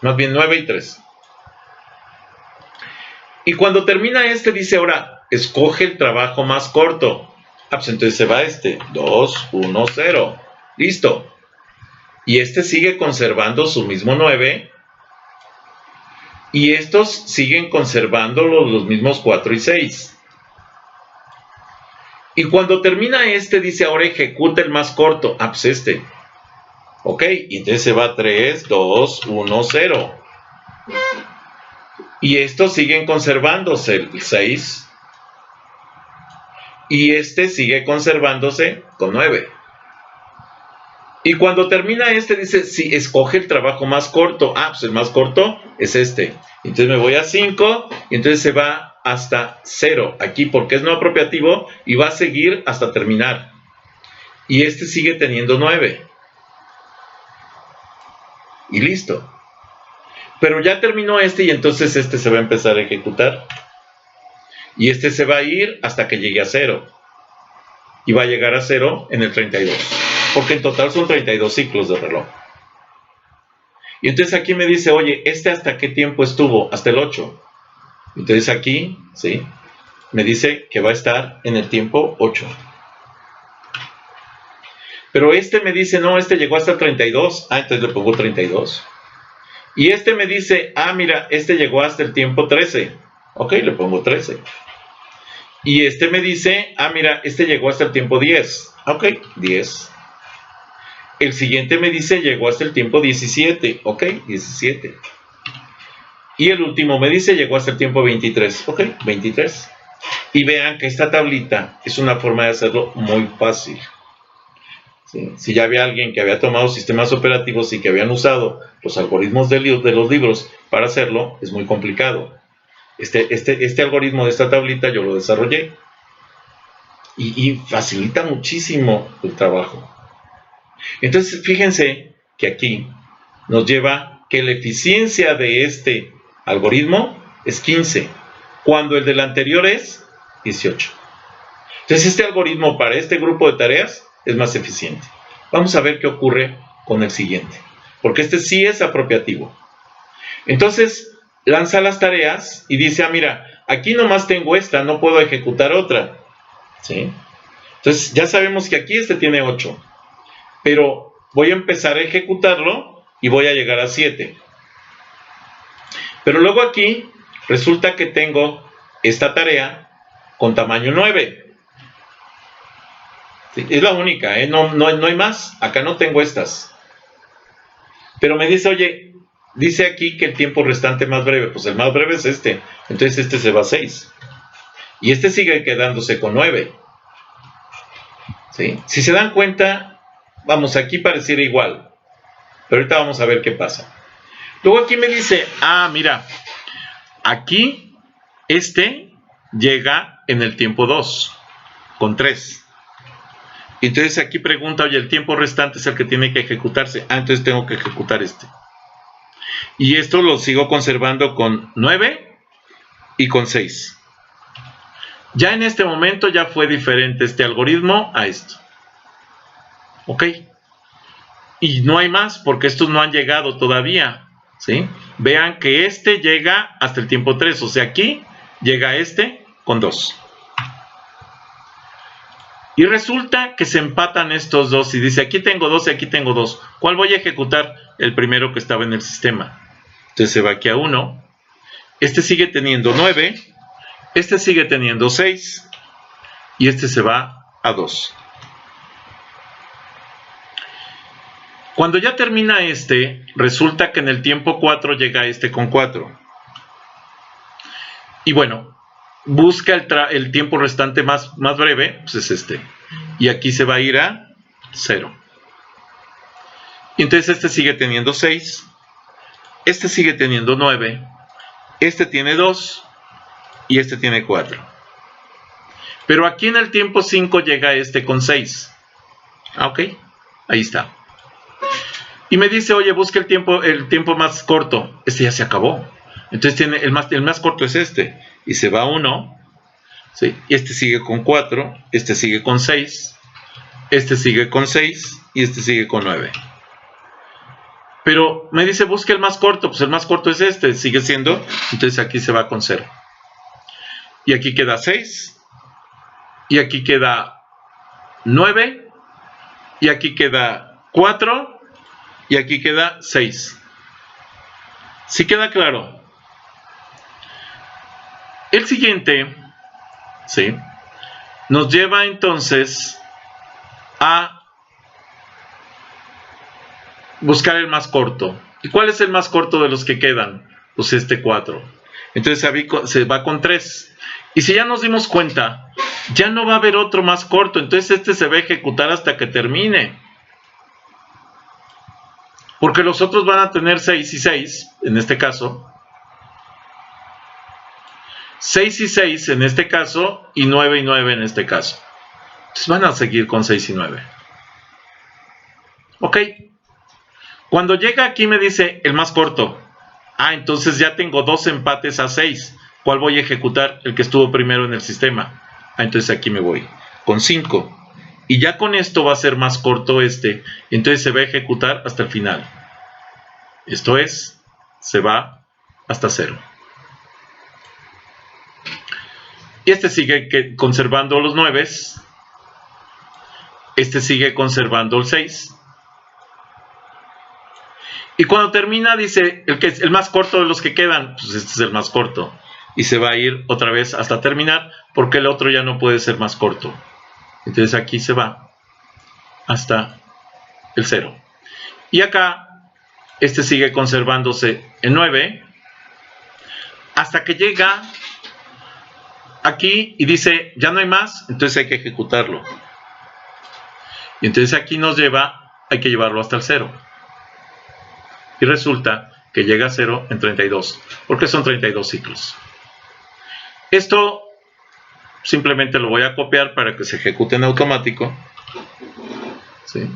Más bien 9 y 3. Y cuando termina dice ahora, escoge el trabajo más corto. Ah, pues entonces se va 2, 1, 0. Listo. Y sigue conservando su mismo 9. Y estos siguen conservando los mismos 4 y 6. Y cuando termina dice ahora ejecuta el más corto. Ah, pues Ok, y entonces se va 3, 2, 1, 0. Y estos siguen conservándose el 6. y este sigue conservándose con 9. Y cuando termina este dice, si escoge el trabajo más corto, pues el más corto es este. Entonces me voy a 5 y entonces se va hasta 0 aquí porque es no apropiativo y va a seguir hasta terminar. Y este sigue teniendo 9. Y listo. Pero ya terminó este y entonces este se va a empezar a ejecutar. Y este se va a ir hasta que llegue a 0. Y va a llegar a 0 en el 32. Porque en total son 32 ciclos de reloj. Y entonces aquí me dice, oye, ¿este hasta qué tiempo estuvo? Hasta el 8. Entonces aquí, ¿sí? Me dice que va a estar en el tiempo 8. Pero este me dice, no, este llegó hasta el 32. Entonces le pongo 32. Y este me dice, mira, este llegó hasta el tiempo 13. Ok, le pongo 13. Y este me dice, mira, este llegó hasta el tiempo 10. Ok, 10. El siguiente me dice, llegó hasta el tiempo 17. Ok, 17. Y el último me dice, llegó hasta el tiempo 23. Ok, 23. Y vean que esta tablita es una forma de hacerlo muy fácil. ¿Sí? Si ya había alguien que había tomado sistemas operativos y que habían usado los algoritmos de los libros para hacerlo, es muy complicado. Este algoritmo de esta tablita yo lo desarrollé y facilita muchísimo el trabajo. Entonces, fíjense que aquí nos lleva que la eficiencia de este algoritmo es 15, cuando el del anterior es 18. Entonces, este algoritmo para este grupo de tareas es más eficiente. Vamos a ver qué ocurre con el siguiente, porque este sí es apropiativo. Entonces, lanza las tareas y dice, mira, aquí nomás tengo esta, no puedo ejecutar otra. ¿Sí? Entonces, ya sabemos que aquí este tiene 8. Pero voy a empezar a ejecutarlo y voy a llegar a 7. Pero luego aquí resulta que tengo esta tarea con tamaño 9. ¿Sí? Es la única, no hay más. Acá no tengo estas. Pero me dice, oye, dice aquí que el tiempo restante más breve. Pues el más breve es este. Entonces este se va a 6. Y este sigue quedándose con 9. ¿Sí? Si se dan cuenta, vamos, aquí pareciera igual, pero ahorita vamos a ver qué pasa. Luego aquí me dice, mira, aquí este llega en el tiempo 2, con 3. Entonces aquí pregunta, oye, el tiempo restante es el que tiene que ejecutarse. Entonces tengo que ejecutar este. Y esto lo sigo conservando con 9 y con 6. Ya en este momento ya fue diferente este algoritmo a esto. ¿Ok? Y no hay más porque estos no han llegado todavía. ¿Sí? Vean que este llega hasta el tiempo 3. O sea, aquí llega este con 2. Y resulta que se empatan estos dos. Y dice, aquí tengo 2 y aquí tengo 2. ¿Cuál voy a ejecutar? El primero que estaba en el sistema. Entonces se va aquí a 1. Este sigue teniendo 9. Este sigue teniendo 6. Y este se va a 2. Cuando ya termina este, resulta que en el tiempo 4 llega este con 4. Y bueno, busca el tiempo restante más breve, pues es este. Y aquí se va a ir a 0. Y entonces este sigue teniendo 6. Este sigue teniendo 9. Este tiene 2. Y este tiene 4. Pero aquí en el tiempo 5 llega este con 6. Ok, ahí está. Y me dice, oye, busca el tiempo más corto. Este ya se acabó. Entonces tiene el más corto es este. Y se va a 1. ¿Sí? Y este sigue con 4. Este sigue con 6. Este sigue con 6. Y este sigue con 9. Pero me dice, busca el más corto. Pues el más corto es este. Sigue siendo. Entonces aquí se va con 0. Y aquí queda 6. Y aquí queda 9. Y aquí queda 4. Y aquí queda 6. ¿Sí queda claro? El siguiente, ¿sí?, nos lleva entonces a buscar el más corto. ¿Y cuál es el más corto de los que quedan? Pues este 4. Entonces se va con 3. Y si ya nos dimos cuenta ya no va a haber otro más corto, entonces este se va a ejecutar hasta que termine. Porque los otros van a tener 6 y 6, en este caso. 6 y 6 en este caso, y 9 y 9 en este caso. Entonces van a seguir con 6 y 9. Ok. Cuando llega aquí me dice el más corto. Ah, entonces ya tengo dos empates a 6. ¿Cuál voy a ejecutar? El que estuvo primero en el sistema. Ah, entonces aquí me voy con 5. Y ya con esto va a ser más corto este. Y entonces se va a ejecutar hasta el final. Esto es, se va hasta 0. Y este sigue conservando los 9. Este sigue conservando el 6. Y cuando termina dice, el más corto de los que quedan, pues este es el más corto. Y se va a ir otra vez hasta terminar, porque el otro ya no puede ser más corto. Entonces aquí se va hasta el 0. Y acá, este sigue conservándose en 9, hasta que llega aquí y dice, ya no hay más, entonces hay que ejecutarlo. Y entonces aquí nos lleva, hay que llevarlo hasta el 0. Y resulta que llega a 0 en 32, porque son 32 ciclos. Esto simplemente lo voy a copiar para que se ejecute en automático. ¿Sí?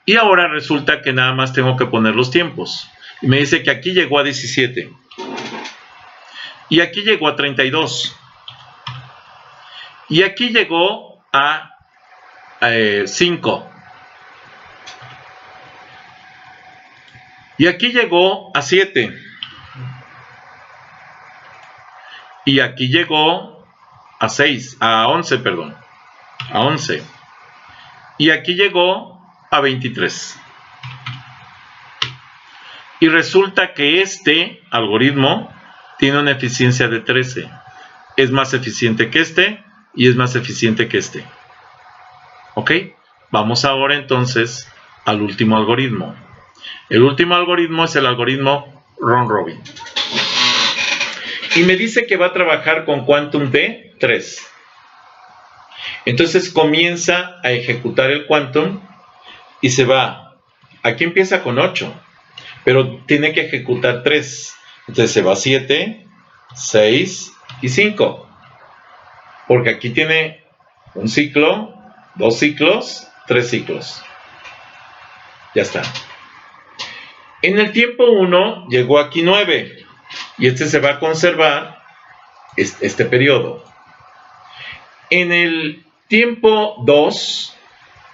Y ahora resulta que nada más tengo que poner los tiempos. Y me dice que aquí llegó a 17. Y aquí llegó a 32. Y aquí llegó a 5. Y aquí llegó a 7. Y aquí llegó a 6, a 11, perdón. A 11. Y aquí llegó a 23. Y resulta que este algoritmo tiene una eficiencia de 13. Es más eficiente que este y es más eficiente que este. ¿Ok? Vamos ahora entonces al último algoritmo. El último algoritmo es el algoritmo round robin. Y me dice que va a trabajar con quantum de 3. Entonces comienza a ejecutar el quantum y se va. Aquí empieza con 8, pero tiene que ejecutar 3. Entonces se va a 7, 6 y 5. Porque aquí tiene un ciclo, 2 ciclos, 3 ciclos. Ya está. En el tiempo 1 llegó aquí 9. Y este se va a conservar este periodo. En el tiempo 2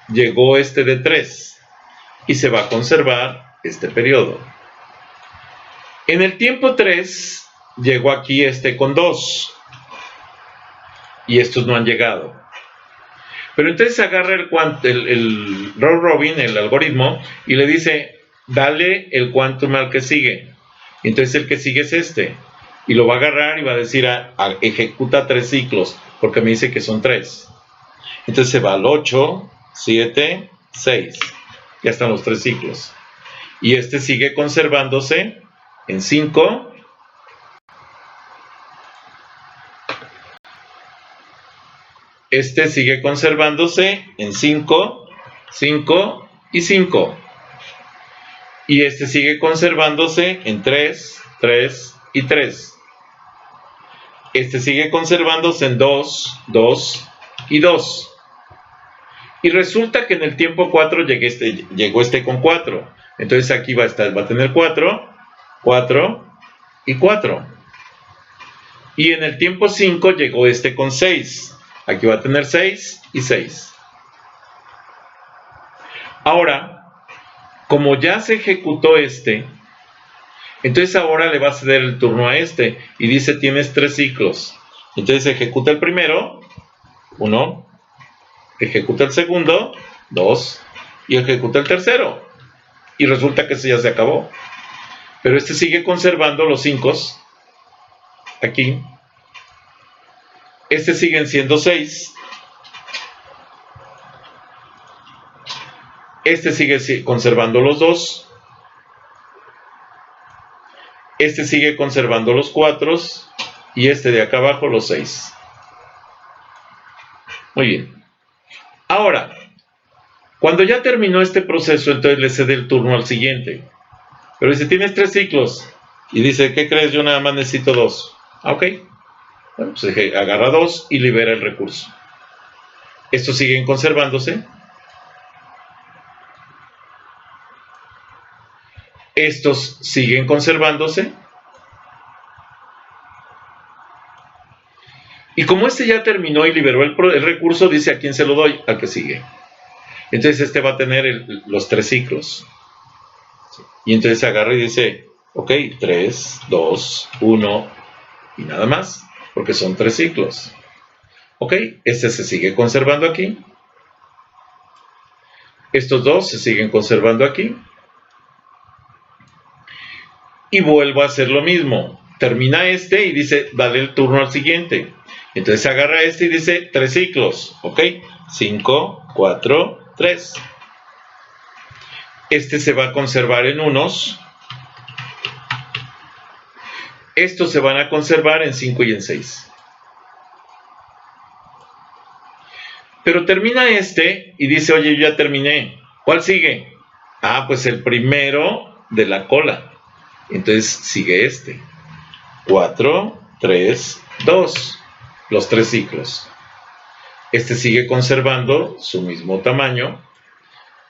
llegó este de 3 y se va a conservar este periodo. En el tiempo 3 llegó aquí este con 2 y estos no han llegado. Pero entonces agarra el round robin, el algoritmo, y le dice, dale el quantum al que sigue. Entonces el que sigue es este. Y lo va a agarrar y va a decir, ejecuta 3 ciclos, porque me dice que son 3. Entonces se va al 8, 7, 6. Ya están los 3 ciclos. Y este sigue conservándose en 5. Este sigue conservándose en 5, 5 y 5. Y este sigue conservándose en 3, 3 y 3. Este sigue conservándose en 2, 2 y 2. Y resulta que en el tiempo 4 llegó este con 4. Entonces aquí va a tener 4, 4 y 4. Y en el tiempo 5 llegó este con 6. Aquí va a tener 6 y 6. Ahora, como ya se ejecutó este, entonces ahora le va a ceder el turno a este. Y dice, tienes 3 ciclos. Entonces ejecuta el primero, 1. Ejecuta el segundo, 2. Y ejecuta el tercero. Y resulta que ese ya se acabó. Pero este sigue conservando los 5. Aquí. Este siguen siendo 6. Este sigue conservando los 2. Este sigue conservando los 4. y este de acá abajo los 6. Muy bien. Ahora, cuando ya terminó este proceso, entonces le cede el turno al siguiente. Pero dice, tienes 3 ciclos. Y dice, ¿qué crees? Yo nada más necesito 2. Ok. Bueno, pues agarra 2 y libera el recurso. Estos siguen conservándose. Estos siguen conservándose. Y como este ya terminó y liberó el recurso, dice, ¿a quién se lo doy? Al que sigue. Entonces este va a tener los 3 ciclos. Y entonces agarra y dice, ok, 3, 2, 1 y nada más, porque son 3 ciclos. Ok, este se sigue conservando aquí. Estos 2 se siguen conservando aquí. Y vuelvo a hacer lo mismo. Termina este y dice, dale el turno al siguiente. Entonces agarra este y dice 3 ciclos. Ok, 5, 4, 3. Este se va a conservar en unos. Estos se van a conservar en 5 y en 6. Pero termina este y dice, oye, yo ya terminé. ¿Cuál sigue? Ah, pues el primero de la cola. Entonces sigue este. 4, 3, 2. Los 3 ciclos. Este sigue conservando su mismo tamaño.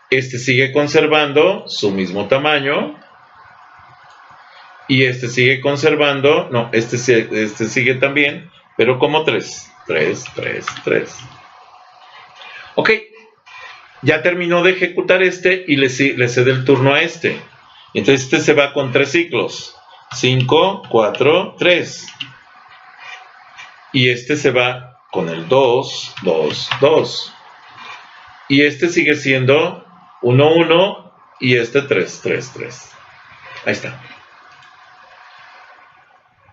Este sigue conservando su mismo tamaño. Y este sigue conservando, no, este sigue también, pero como 3. 3, 3, 3. Ok, ya terminó de ejecutar este y le cede el turno a este. Entonces este se va con 3 ciclos. 5, 4, 3. Y este se va con el 2, 2, 2. Y este sigue siendo 1, 1 y este 3, 3, 3. Ahí está.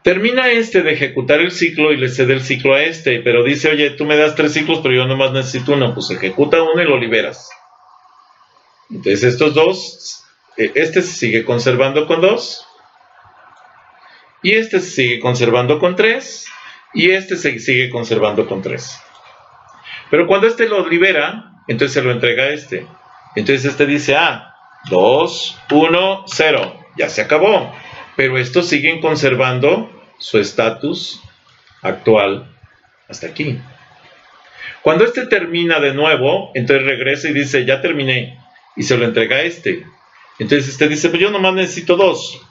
Termina este de ejecutar el ciclo y le cede el ciclo a este, pero dice, oye, tú me das 3 ciclos, pero yo nomás necesito uno. Pues ejecuta uno y lo liberas. Entonces estos dos, este se sigue conservando con 2, y este se sigue conservando con 3, y este se sigue conservando con 3. Pero cuando este lo libera, entonces se lo entrega a este. Entonces este dice, 2, 1, 0, ya se acabó. Pero estos siguen conservando su estatus actual hasta aquí. Cuando este termina de nuevo, entonces regresa y dice, ya terminé, y se lo entrega a este. Entonces este dice, pues yo nomás necesito 2.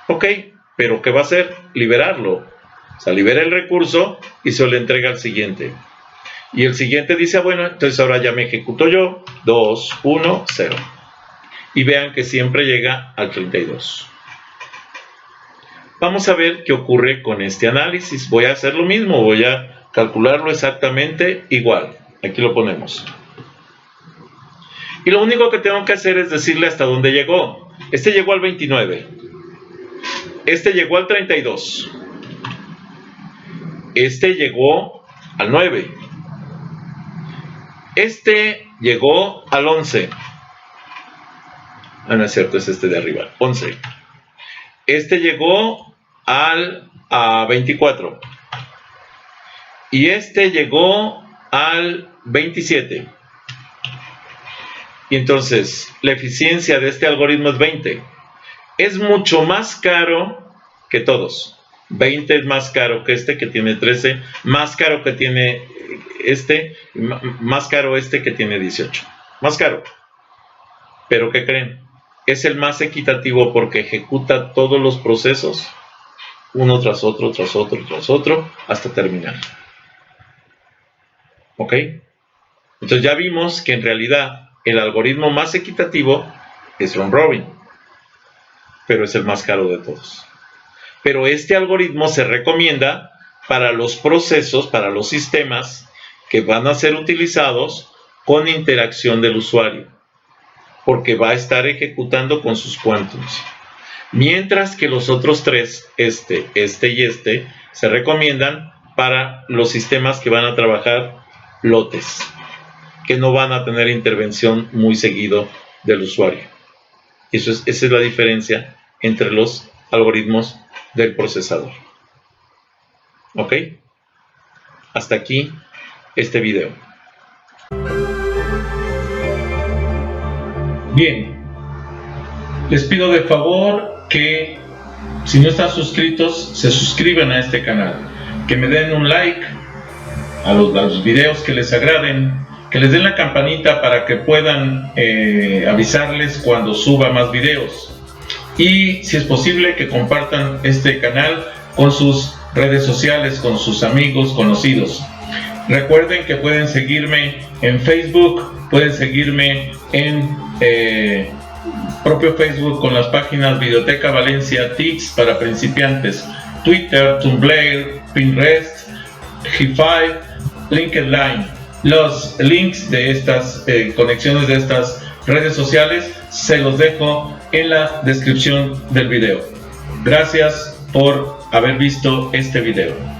Ok, pero ¿qué va a hacer? Liberarlo. O sea, libera el recurso y se lo entrega al siguiente. Y el siguiente dice, bueno, entonces ahora ya me ejecuto yo. 2, 1, 0. Y vean que siempre llega al 32. Vamos a ver qué ocurre con este análisis. Voy a hacer lo mismo, voy a calcularlo exactamente igual. Aquí lo ponemos. Y lo único que tengo que hacer es decirle hasta dónde llegó. Este llegó al 29. Este llegó al 32. Este llegó al 9. Este llegó al 11. No es cierto, es este de arriba, 11. Este llegó al 24. Y este llegó al 27. Y entonces, la eficiencia de este algoritmo es 20. Es mucho más caro que todos. 20 es más caro que este que tiene 13, más caro que tiene este, más caro este que tiene 18. Más caro. Pero ¿qué creen? Es el más equitativo porque ejecuta todos los procesos, uno tras otro, tras otro, tras otro, hasta terminar. ¿Ok? Entonces ya vimos que en realidad el algoritmo más equitativo es round robin, pero es el más caro de todos. Pero este algoritmo se recomienda para los procesos, para los sistemas que van a ser utilizados con interacción del usuario, porque va a estar ejecutando con sus quantums. Mientras que los otros tres, este y este, se recomiendan para los sistemas que van a trabajar lotes, que no van a tener intervención muy seguido del usuario. Esa es la diferencia entre los algoritmos del procesador. ¿Ok? Hasta aquí este video. Bien, les pido de favor que si no están suscritos, se suscriban a este canal, que me den un like a los videos que les agraden, que les den la campanita para que puedan avisarles cuando suba más videos, y si es posible que compartan este canal con sus redes sociales, con sus amigos, conocidos. Recuerden que pueden seguirme en Facebook, pueden seguirme en propio Facebook con las páginas Videoteca Valencia, Tips para principiantes, Twitter, Tumblr, Pinterest, G5, LinkedIn. Los links de estas conexiones de estas redes sociales se los dejo en la descripción del video. Gracias por haber visto este video.